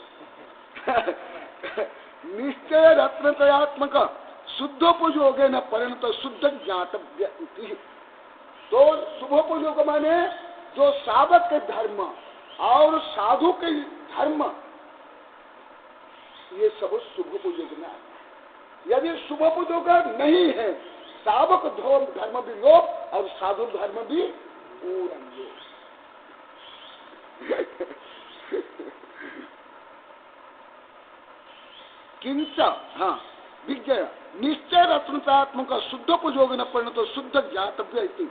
निश्चय रत्नत्रयात्मक शुद्धोपयोगे न परिणत शुद्ध ज्ञातव्य इति। तो शुभोपयोग माने जो साधक के धर्म और साधु के धर्म, ये सब शुभोपयोग में आता है। यदि शुभोपयोग नहीं है, साधक धर्म भी लोप और साधु धर्म भी पूर्ण लोप। किंच हाँ विज्ञा निश्चय रत्नतात्मक शुद्धोपयोग न परिणत शुद्ध ज्ञातव्य इति।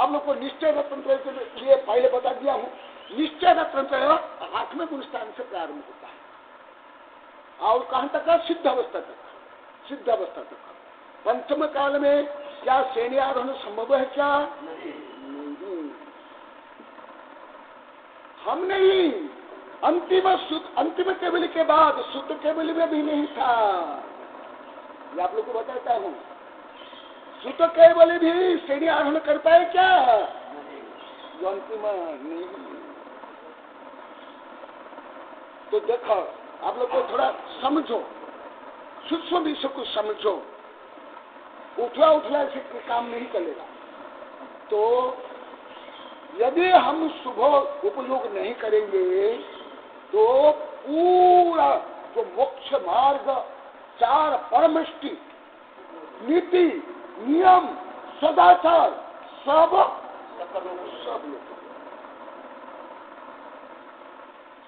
अब लोग को निश्चय रत्नत्रय के लिए पहले बता दिया हूँ। निश्चय रत्नत्रय 8वें गुण स्थान से प्रारंभ होता है और कहां तक है? सिद्ध अवस्था तक। सिद्ध अवस्था तक। पंचम काल में क्या श्रेणी आरोहण संभव है? क्या नहीं। हम नहीं। अंतिम केवल के बाद शुद्ध केवल में भी नहीं था। ये आप लोग को बताता हूँ। शुद्ध केवल भी श्रेणी आरोहण कर पाए क्या? जो अंतिम नहीं। तो देखो आप लोग को थोड़ा समझो, सूक्ष्म विषय को समझो। उठला से काम नहीं चलेगा। तो यदि हम शुभ उपयोग नहीं करेंगे तो पूरा जो मोक्ष मार्ग, 4 परमष्टि, नीति, नियम, सदाचार सब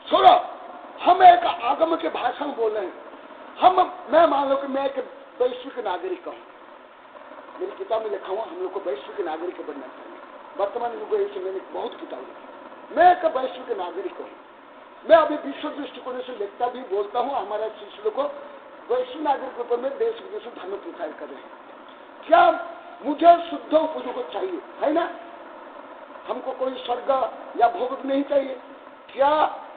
छोड़ो। हम एक आगम के भाषण बोल रहे हैं। मैं मान लो कि मैं एक वैश्विक नागरिक हूँ। मेरी किताब में लिखा हुआ हम लोग को वैश्विक नागरिक बनना चाहिए। वर्तमान युग ऐसे मैंने बहुत किताब लिखी। मैं एक वैश्विक नागरिक हूँ। मैं अभी विश्व दृष्टिकोण से लिखता भी बोलता हूँ। हमारा शिष्य को वैश्विक नागरिक रूप में देश विदेश में धर्म प्रचार कर रहे हैं। क्या मुझे शुद्ध उपयोग चाहिए? है ना? हमको कोई स्वर्ग या भोग नहीं चाहिए। क्या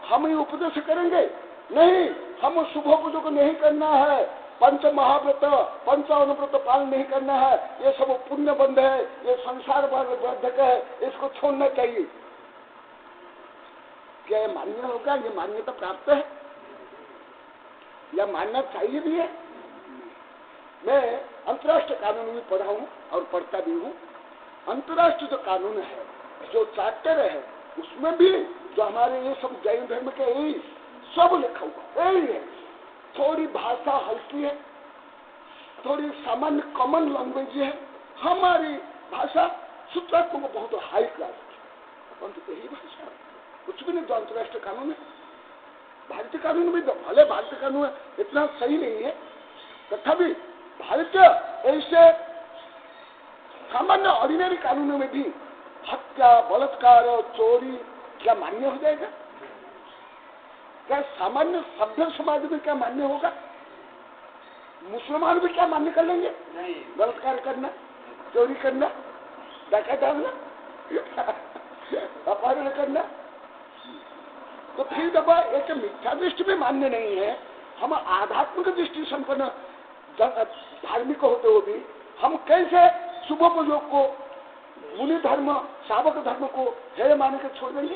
हम ये उपदेश करेंगे? नहीं। हम शुभोपयोग नहीं करना है। पंच महाव्रत, पंचावन व्रत पालन नहीं करना है। ये सब पुण्य बंध है, ये संसार बंधक है, इसको छोड़ना चाहिए। क्या ये मान्य होगा? ये मान्यता प्राप्त है या मानना चाहिए भी है? मैं अंतर्राष्ट्रीय कानून भी पढ़ा हूँ और पढ़ता भी हूँ। अंतर्राष्ट्रीय जो कानून है, जो चार्टर है, उसमें भी जो हमारे ये सब जैन धर्म के यही सब लिखा हुआ यही है। थोड़ी भाषा हल्की है, थोड़ी सामान्य कॉमन लैंग्वेज है। हमारी भाषा सूत्रात्मक को बहुत हाई क्लास है। अपन तो यही भाषा कुछ भी नहीं। जो अंतर्राष्ट्रीय कानून है, भारतीय कानून भी भले भारतीय कानून इतना सही नहीं है, तथापि भारतीय ऐसे सामान्य ऑर्डिनरी कानूनों में भी हत्या, बलात्कार, चोरी क्या मान्य हो जाएगा? क्या सामान्य सभ्य समाज में क्या मान्य होगा? मुसलमान भी क्या मान्य कर लेंगे? नहीं। बलात्कार करना, चोरी करना, डाका डालना, अपहरण करना। तो फिर जब एक मिथ्या दृष्टि भी मान्य नहीं है, हम आध्यात्मिक दृष्टि संपन्न धार्मिक होते हुए भी हम कैसे शुभोपयोग को, मुनि धर्म, सावक धर्म को हेय मान के छोड़ देंगे?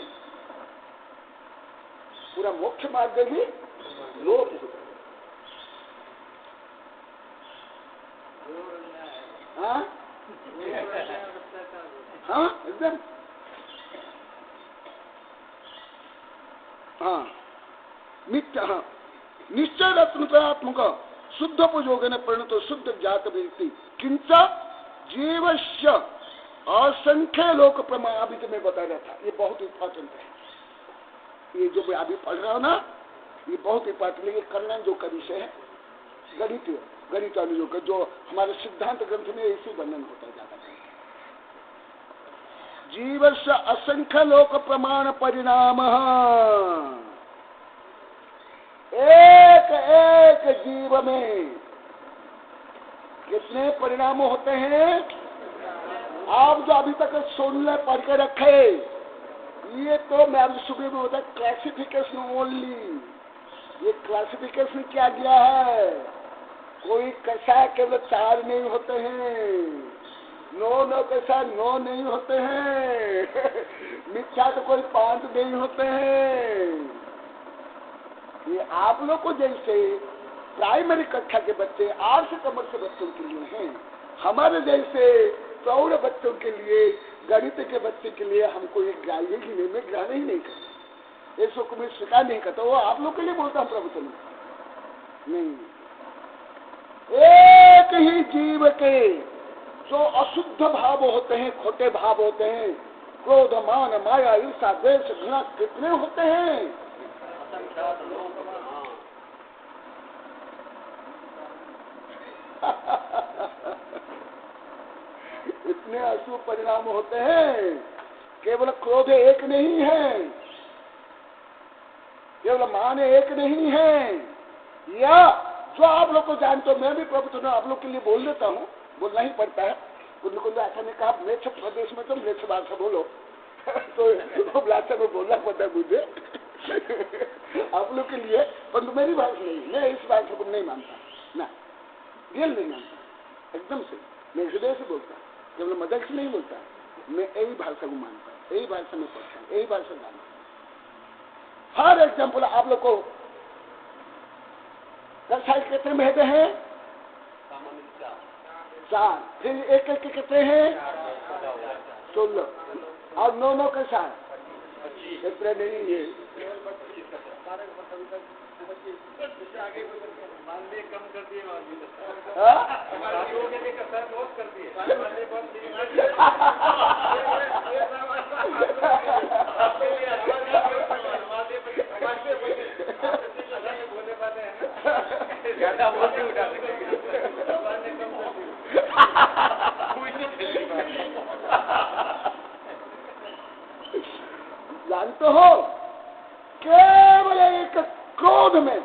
पूरा मोक्ष मार्ग भी लोप हो जाए। हाँ एकदम। हाँ नित्य। हाँ निश्चय रत्नतात्मक शुद्धोपयोग ने परिणत शुद्ध ज्ञात व्यक्ति किंच जीवस्य असंख्य लोक प्रमाणित में बताया था। ये बहुत इंपॉर्टेंट है। ये जो मैं अभी पढ़ रहा हूँ ना, ये बहुत इंपॉर्टेंट है। ये करना जो का विषय है, गणित अनुयोग का, जो हमारे सिद्धांत ग्रंथ में इसी वर्णन होता जाता है। जीवस्य असंख्य लोक प्रमाण परिणाम, एक एक जीव में कितने परिणाम होते हैं? आप जो अभी तक सुनने पढ़ के रखे, ये तो मैं अभी सुबह में होता है क्लासिफिकेशन ओनली। ये क्लासिफिकेशन क्या दिया है? कोई कैसा केवल 4 नहीं होते हैं, 9 कैसा 9 नहीं होते हैं, मिथ्या तो कोई 5 नहीं होते हैं। ये आप लोग को जैसे प्राइमरी कक्षा के बच्चे, 8 सितंबर के बच्चों के लिए हैं। हमारे जैसे प्रौढ़ बच्चों के लिए, गणित के बच्चे के लिए हमको ये ग्राह्य ही नहीं, मैं ग्रहण ही नहीं करता, इसको कोई स्वीकार नहीं करता। वो आप लोग के लिए बोलता हूँ प्रवचन नहीं। एक ही जीव के जो अशुद्ध भाव होते हैं, खोटे भाव होते हैं, क्रोध, मान, माया, ईर्षा, द्वेष, घृणा, कितने होते हैं। इतने अशुभ परिणाम होते हैं। केवल क्रोध एक नहीं है, केवल मान एक नहीं है, या जो आप लोग को जानते हो, मैं भी प्रभु आप लोग के लिए बोल देता हूँ, बोलना ही पड़ता है। उनको ऐसा नहीं कहा म्लेच्छ प्रदेश में तो म्लेच्छ भाषा बोलो तो भाषा में बोलना पड़ता है मुझे आप लोग के लिए, परंतु मेरी भाषा नहीं, मैं इस भाषा को नहीं मानता ना, रियल नहीं मानता, एकदम से मैं हृदय से बोलता, केवल मजाक से नहीं बोलता, मैं यही भाषा को मानता हूँ, यही भाषा में पढ़ता हूँ, यही भाषा जानता हूँ। हर एग्जाम्पल आप लोग को साइड कितने भेदे हैं? 4, फिर एक एक कितने हैं? 16, और 9 के साथ इतने नहीं है। कम कर दिए जानते हो, केवल एक क्रोध में,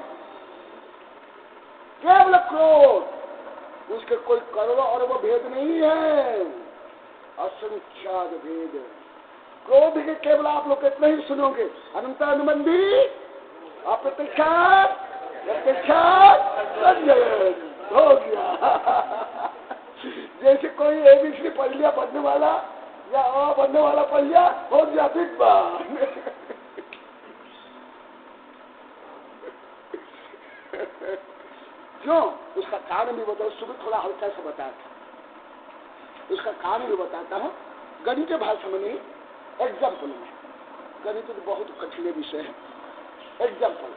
केवल क्रोध, उसके कोई करोड़ों और वो भेद नहीं है, असंख्यात भेद। क्रोध के केवल आप लोग इतना ही सुनोगे, अनंत अनुबंधी, अप्रत्यक्षात, प्रत्यक्षात, हो गया। जैसे कोई एबीसी पढ़ लिया पढ़ने वाला, या अ पढ़ने वाला पढ़ लिया, हो गया बिग बांग। क्यों? उसका कारण भी बताओ, सुबह थोड़ा हल्का सा बताया था, उसका कारण भी बताता हूँ, गणित भाषा में नहीं, एग्जाम्पल में। गणित तो बहुत कठिन विषय है। एग्जाम्पल,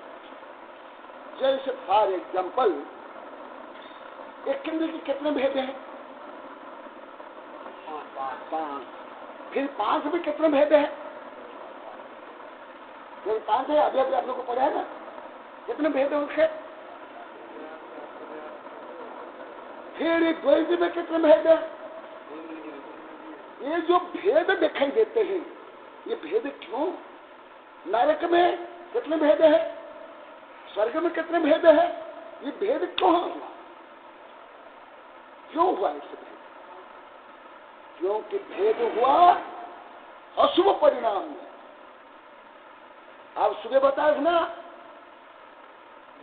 जैसे फॉर एग्जाम्पल, एक केंद्र के कितने भेद हैं? 5। फिर 5 में कितने भेद हैं? 5 है, अभी अभी आप लोग को पढ़ा है ना, कितने भेद है उसके? फिर द्वैत में कितने भेद है? ये जो भेद दिखाई देते हैं, ये भेद क्यों? नरक में कितने भेद है? स्वर्ग में कितने भेद है? ये भेद क्यों हुआ? क्यों हुआ ऐसे भेद? क्योंकि भेद हुआ अशुभ परिणाम में। आप सुबह बताए ना,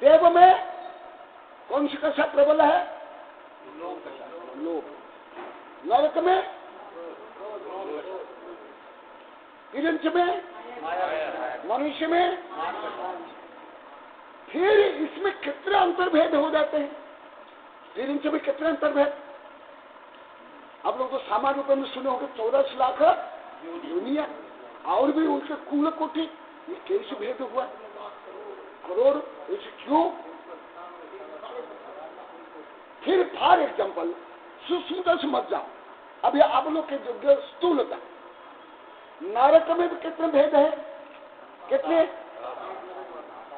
देव में कौन सी कक्षा प्रबल है? लोभ। नरक में, तिरंच में, मनुष्य में, फिर इसमें कितने अंतर्भेद हो जाते हैं? तिरंच में कितने अंतर्भेद? आप लोग तो सामान्य रूप में सुने होंगे 14 लाख दुनिया, और भी उनके कुल कोटि, ये कैसे भेद हुआ? करोड़, ऐसे क्यों? फिर फॉर एग्जाम्पल, सूक्ष्मता से मत जाओ, अभी आप लोग के जो स्थूलता, नरक में भी कितने भेद है? कितने?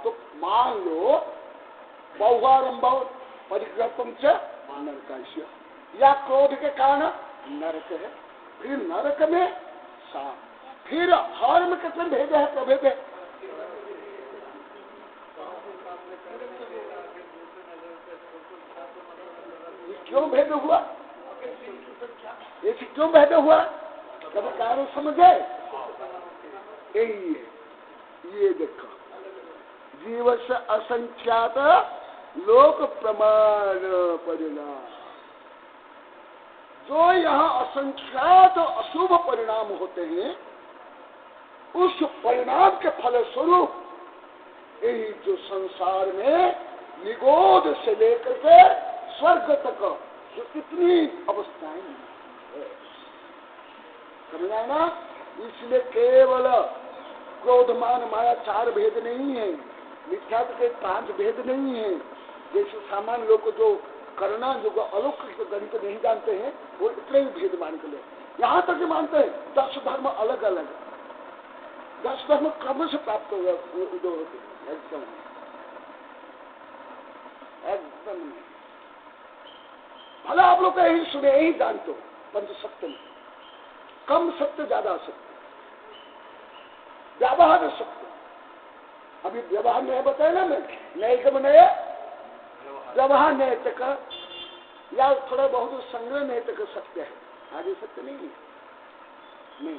तो मान लो बहुआरंभ परिग्रहम च नरकास्य, या क्रोध के कारण नरक है, फिर नरक में 7, फिर हर में कितने भेद है? प्रभेद है। क्यों भेद हुआ? ये क्यों भेद हुआ? कभी कारण समझे? यही है, ये देखो, जीव से असंख्यात लोक प्रमाण परिणाम, जो यहाँ असंख्यात अशुभ परिणाम होते हैं, उस परिणाम के फलस्वरूप यही जो संसार में निगोद से लेकर के स्वर्ग तक जो कितनी अवस्थाएं हैं, समझ आए ना। इसलिए केवल क्रोध मान माया 4 भेद नहीं है, मिथ्यात्व के 5 भेद नहीं है। जैसे सामान्य लोग को जो करना जो अलौकिक गणित नहीं जानते हैं वो इतने ही भेद मान के ले, यहाँ तक मानते हैं 10 धर्म अलग अलग, 10 धर्म क्रम से प्राप्त हो गया एकदम एकदम। भले आप लोग यही सुने यही जानते हो, पंच सत्य में कम सत्य ज्यादा सत्य, व्यवहार सत्य। अभी व्यवहार नहीं बताया ना मैं, नैकम नए व्यवहार नैतिक या थोड़ा बहुत संग्रह नैतिक सत्य है, आगे सत्य नहीं है, नहीं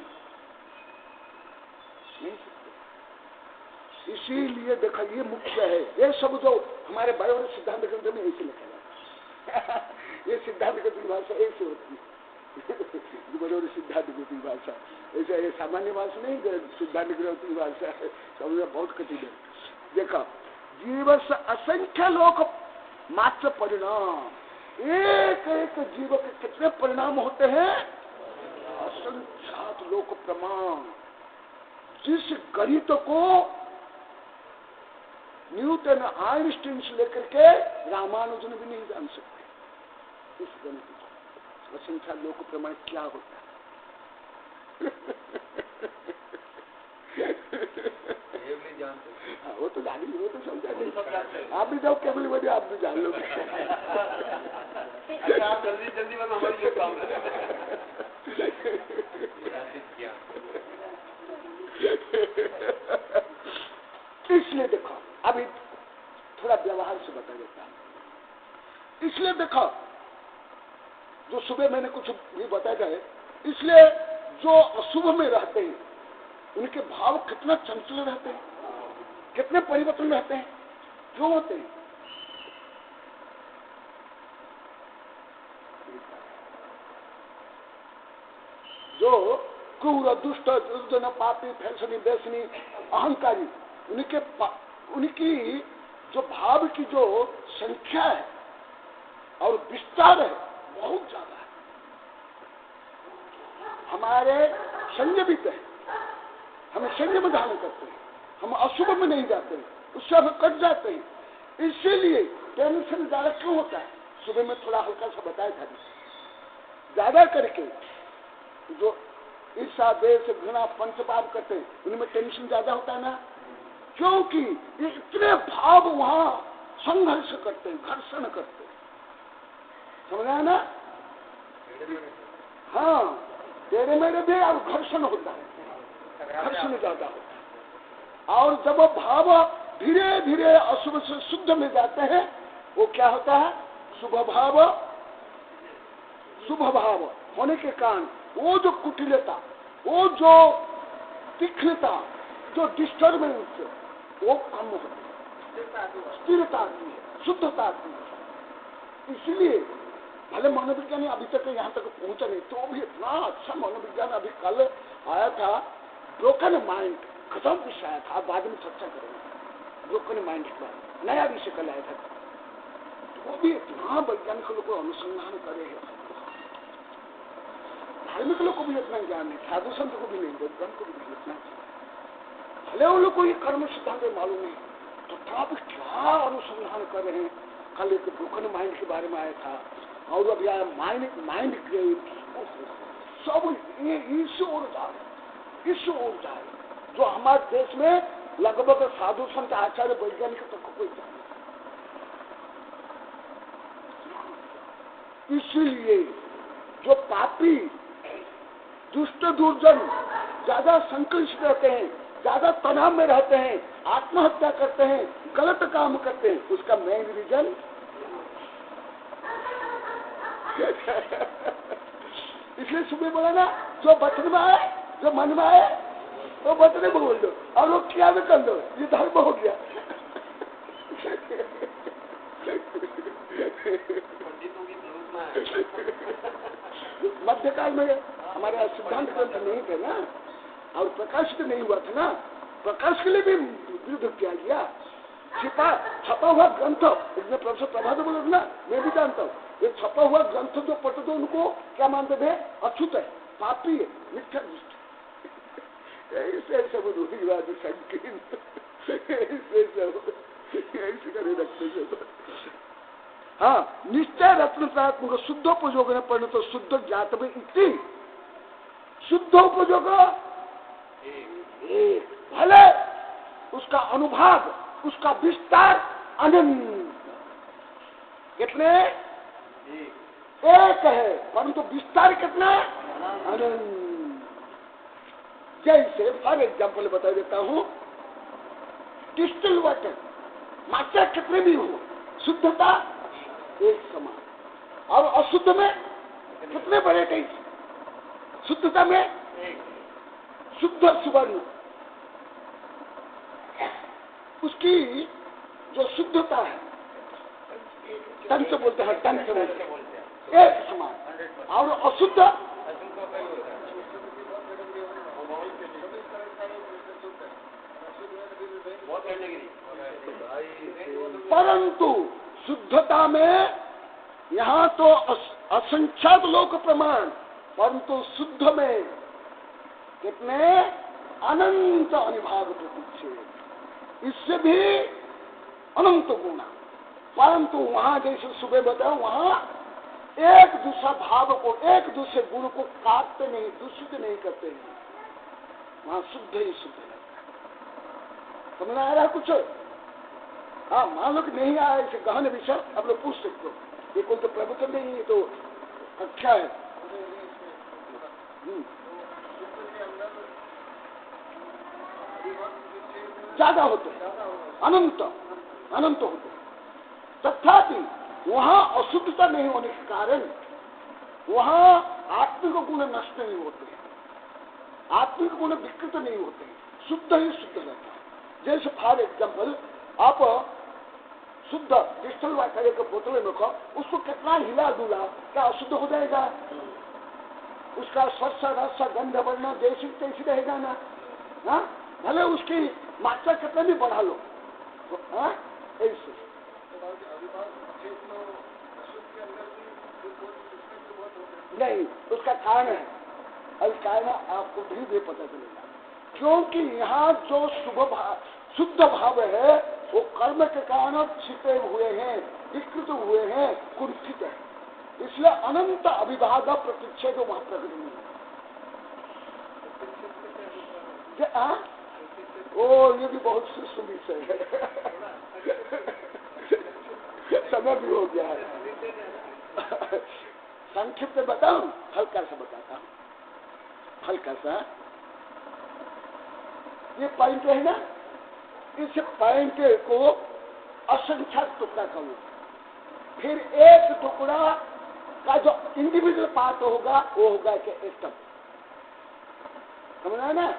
सत्य। इसीलिए देखा ये मुख्य है, ये सब जो हमारे बड़े बड़े सिद्धांत ग्रंथ में ऐसे लिखा जाता है। ये सिद्धांत की भाषा ऐसे होती है, बड़े बड़े सिद्धांत की भाषा ऐसे, ये सामान्य भाषा नहीं, सिद्धांत ग्रंथ की भाषा है, समझना बहुत कठिन है। देखा जीव से असंख्य लोक मात्र परिणाम, एक एक जीव के कितने परिणाम होते हैं, असंख्यात लोक प्रमाण। जिस गणित को न्यूटन आइंस्टीन से लेकर के रामानुजन भी नहीं जान सकते, इस गणित को असंख्यात लोक प्रमाण क्या होता है। हाँ, वो तो जानी, वो तो समझा नहीं। आप भी जाओ केवल बजे, आप भी जान लो। आप जल्दी जल्दी बना, हमारी काम इसलिए देखो अभी थोड़ा व्यवहार से बता देता हूं। इसलिए देखो जो सुबह मैंने कुछ भी बताया है, इसलिए जो अशुभ में रहते हैं उनके भाव कितना चंचल रहते हैं, कितने परिवर्तन रहते हैं, क्यों होते हैं। जो क्रूर दुष्ट दुर्जन पापी फैसनी बेसनी अहंकारी, उनकी जो भाव की जो संख्या है और विस्तार है बहुत ज्यादा है। हमारे संयमित है, हमें संयम धारण करते हैं, हम अशुभ में नहीं जाते हैं, उससे हम कट जाते हैं। इसीलिए टेंशन ज्यादा क्यों होता है, सुबह में थोड़ा हल्का सा बताया था, ज्यादा करके जो ईर्षा द्वेष घृणा पंचपाप करते हैं उनमें टेंशन ज्यादा होता है ना, क्योंकि ये इतने भाव वहां संघर्ष करते हैं, घर्षण करते हैं, समझ आया ना। हाँ, तेरे मेरे भी और घर्षण होता है, घर्षण ज्यादा होता है। और जब भाव धीरे धीरे अशुभ से शुद्ध में जाते हैं, वो क्या होता है, शुभ भाव होने के कारण वो जो कुटिलता, वो जो तीक्ष्णता, जो डिस्टर्बेंस, वो कम होती है, स्थिरता आती है, शुद्धता आती है। इसलिए भले मनोविज्ञानी अभी तक यहाँ तक पहुंचा नहीं, तो भी इतना अच्छा मनोविज्ञान अभी कल आया था, ब्रोकन माइंड, खत्म विषय आया था, बाद में चर्चा करेंगे। ब्रोकन माइंड का नया विषय कल आया था, वो भी इतना वैज्ञानिक लोग को अनुसंधान करे है, धार्मिक लोग को भी इतना ज्ञान है, साधु संत को भी नहीं, वैज्ञान को भी नहीं इतना। भले उन लोग को ये कर्म सिद्धांत मालूम नहीं, तो तब क्या अनुसंधान कर रहे हैं। कल एक ब्रोकन माइंड के बारे में आया था, और अभी आया माइंड गेम, सब ये इससे ऊर्जा है जो हमारे देश में लगभग साधु संत आचार्य वैज्ञानिक तक कोई जाने। इसीलिए जो पापी दुष्ट दुर्जन ज्यादा संक्लिष्ट रहते हैं, ज्यादा तनाव में रहते हैं, आत्महत्या करते हैं, गलत काम करते हैं, उसका मेन रीजन इसलिए सुबह बोला ना, जो वचन में आए, जो मन में आए, तो वचन में बोल दो, और वो किया भी कर दो, ये धर्म हो गया। मध्यकाल में हमारे सिद्धांत ग्रंथ नहीं थे ना, और प्रकाशित नहीं हुआ था ना, प्रकाश के लिए भी विरुद्ध किया गया, छपा हुआ ग्रंथ, इसमें प्रोफेसर प्रभात बोले ना, मैं भी जानता हूँ, ये छपा हुआ ग्रंथ जो पढ़ते थे उनको क्या मानते थे? अछूत है, पापी है, मिथ्या दृष्टि। ऐसे सब रूढ़िवादी संकीर्ण ऐसे करे रखते थे। हाँ, निश्चय रत्न प्रात्मक शुद्धोपयोग न पढ़ने तो शुद्ध ज्ञातव्य इति, शुद्धोपयोग भले उसका अनुभाग, उसका विस्तार अनंत, कितने? एक है, परंतु विस्तार कितना? अनंत। जैसे फॉर एग्जाम्पल बता देता हूं, डिस्टिल वाटर, मात्रा कितने भी हो, शुद्धता एक समान, और अशुद्ध में कितने बड़े कई? शुद्धता में शुद्ध सुवर्ण, उसकी जो शुद्धता है, तन से बोलते हैं, तन से बोलते हैं, एक समान, और अशुद्ध परंतु शुद्धता में यहाँ तो असंख्यात लोक प्रमाण, परंतु शुद्ध में कितने? अनंत अनिभाग प्रतिच्छेद, इससे भी अनंत गुणा। परंतु वहां जैसे सुबह बताओ, वहां एक दूसरा भाव को, एक दूसरे गुण को काटते नहीं, दूषित नहीं करते हैं, वहां शुद्ध ही शुद्ध रहता है। समझ आ रहा है कुछ? हाँ, मान लो कि नहीं आया इसे गहन विषय, अब लोग पूछ सकते हो, ये कोई तो प्रवचन नहीं है, तो अच्छा है। ज्यादा होते हैं, अनंत अनंत होते हैं, तथापि वहां अशुद्धता नहीं होने के कारण वहां आत्मिक गुण नष्ट नहीं होते हैं, आत्मिक गुण विकृत नहीं होते हैं, शुद्ध ही शुद्ध रहता है। जैसे फॉर एग्जाम्पल, आप शुद्ध डिस्टल वाटर के बोतल में रखो, उसको कितना हिला डुला, क्या अशुद्ध हो जाएगा? उसका स्पर्श रस गंध वर्ण जैसी तैसी रहेगा ना। हाँ, भले उसकी मात्रा कितना भी बढ़ा लो, हाँ ऐसे नहीं, उसका कारण है, अभी कारण आपको धीरे धीरे पता चलेगा। क्योंकि यहाँ जो शुद्ध भाव है वो कर्म के कारण छिपे हुए हैं, विकृत हुए हैं, कुंठित है, इसलिए अनंत अभिभाग प्रतिच्छेद वहां प्रकट नहीं है। ओ, ये भी बहुत सूक्ष्म विषय है, समय भी हो गया है। संक्षिप्त बताऊं, हल्का सा बताता हूं, हल्का सा। ये पॉइंट है ना, इस पॉइंट को असंख्यात टुकड़ा करो, फिर एक टुकड़ा का जो इंडिविजुअल पार्ट होगा वो होगा कि एटम, समझना ना?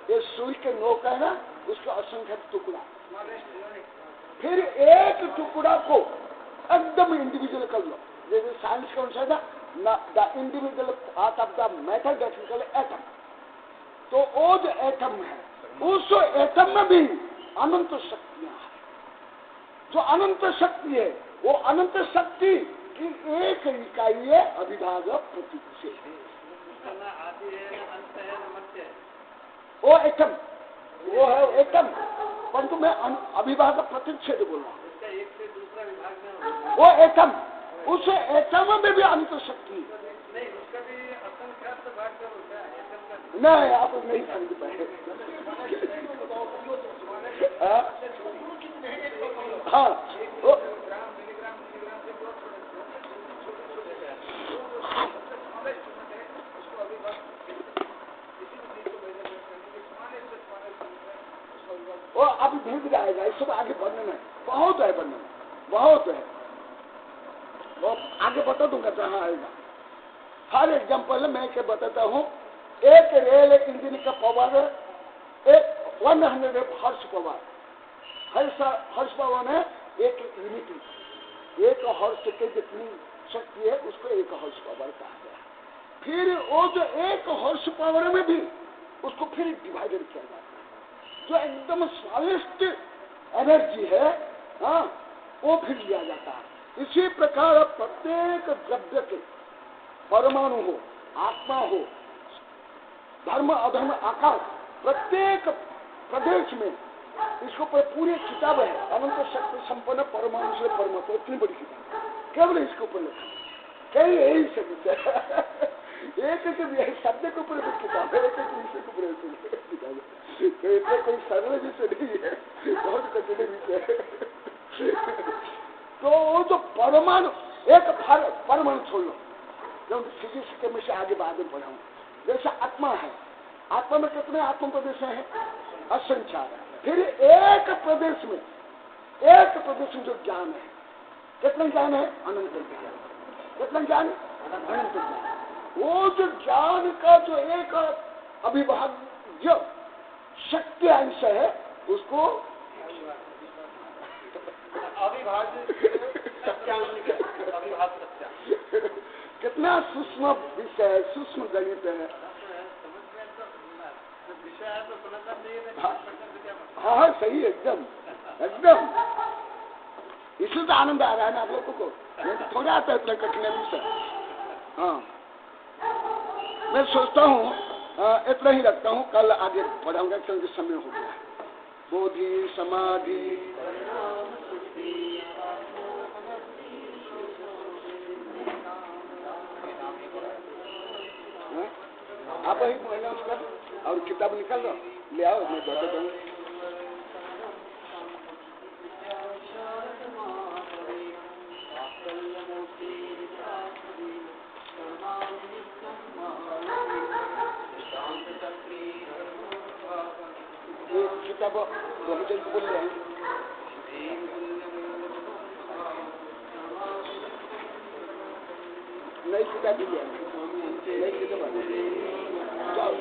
ये सूर्य के नोक है ना, उसका असंख्यात टुकड़ा, फिर एक टुकड़ा को एकदम इंडिविजुअल कर लो। जैसे साइंस के अनुसार ना, the individual part of the matter that we call atom, तो वो जो एटम है, उस एटम में भी अनंत शक्तियां हैं। जो अनंत शक्ति है, वो अनंत शक्ति की एक इकाई है अभिभाग प्रतिच्छेद। वो एटम, वो है एटम, परंतु मैं अभिभाग प्रतिच्छेद बोल रहा हूँ। वो एटम, उस एटम में भी अनंत शक्ति नहीं, उसका भी असंख्यात भाग होता है। नहीं, आप नहीं समझ पाए। हाँ, वो अभी धीरे धीरे आएगा, इस सब आगे बढ़ने में बहुत है, बढ़ने में बहुत है, वो आगे बता दूंगा जहाँ आएगा। फॉर एग्जाम्पल मैं क्या बताता हूँ, एक रेल इंजन का power 100 horse power, horse power में एक यूनिटी, एक हॉर्स के जितनी शक्ति है उसको एक हॉर्स पावर कहा गया। फिर वो जो एक हॉर्स पावर में भी उसको फिर डिवाइडेड किया जाता है, जो एकदम स्मॉलेस्ट एनर्जी है, हाँ, वो फिर लिया जाता है। इसी प्रकार प्रत्येक द्रव्य के परमाणु हो, आत्मा हो, धर्म अधर्म आकाश, प्रत्येक प्रदेश में इसको पूरी किताब है, अनंत शक्ति संपन्न परमाणु से परमात्मा, इतनी बड़ी किताब केवल इसके ऊपर लिखा, कई यही शब्द है, एक एक शब्द के ऊपर किताब है, एक एक विषय के ऊपर किताब है, तो इतना कोई सरल विषय नहीं है, बहुत कठिन विषय है। तो वो जो परमाणु, एक परमाणु छोड़ लो, जब फिजिक्स केमिस्ट्री आगे बाद में पढ़ाऊँ, जैसे आत्मा है, आत्मा में कितने आत्म प्रदेश हैं? असंख्यात। फिर एक प्रदेश में जो ज्ञान है, कितना ज्ञान है? अनंत ज्ञान। कितना ज्ञान? अनंत ज्ञान। वो जो ज्ञान का जो एक अविभाज्य शक्ति अंश है, उसको अविभाज्य कितना सूक्ष्म विषय, सूक्ष्म गणित है। हाँ, सही, एकदम एकदम। इसलिए तो आनंद आ रहा है ना आप लोगों को, नहीं तो थोड़ा आता है इतना कठिन विषय। हाँ, मैं सोचता हूँ इतना ही रखता हूँ, कल आगे पढ़ाऊंगा क्योंकि समय हो गया। बोधि समाधि आप ही अनाउंस कर और किताब निकाल लो, ले आओ, मैं बता दूँ। किताब बहुजन को बोल रहे हैं, नई किताब भी है, नई किताब जाओ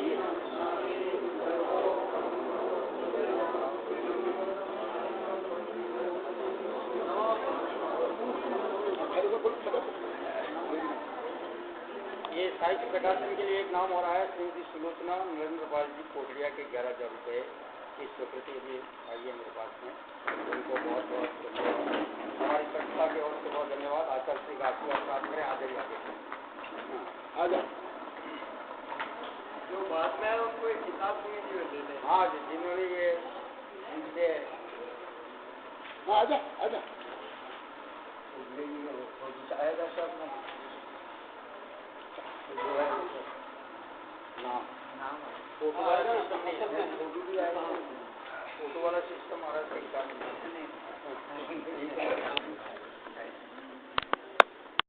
ये साहित्य प्रकाशन के लिए एक नाम हो रहा है श्रीमती सुलोचना नरेंद्र पाल जी कोटड़िया के 11,000 रुपये की स्वीकृति अभी आई है मेरे पास में, उनको बहुत बहुत धन्यवाद। हमारी संस्था की ओर से बहुत धन्यवाद। आचार्य श्री का आशीर्वाद प्राप्त करें। आगे भी आगे जो बात में है उनको एक किताब देने। हाँ जी, जिन्होंने ये इनसे आजा आजा आएगा सब में नाम फोटो वाला सिस्टम आ रहा है।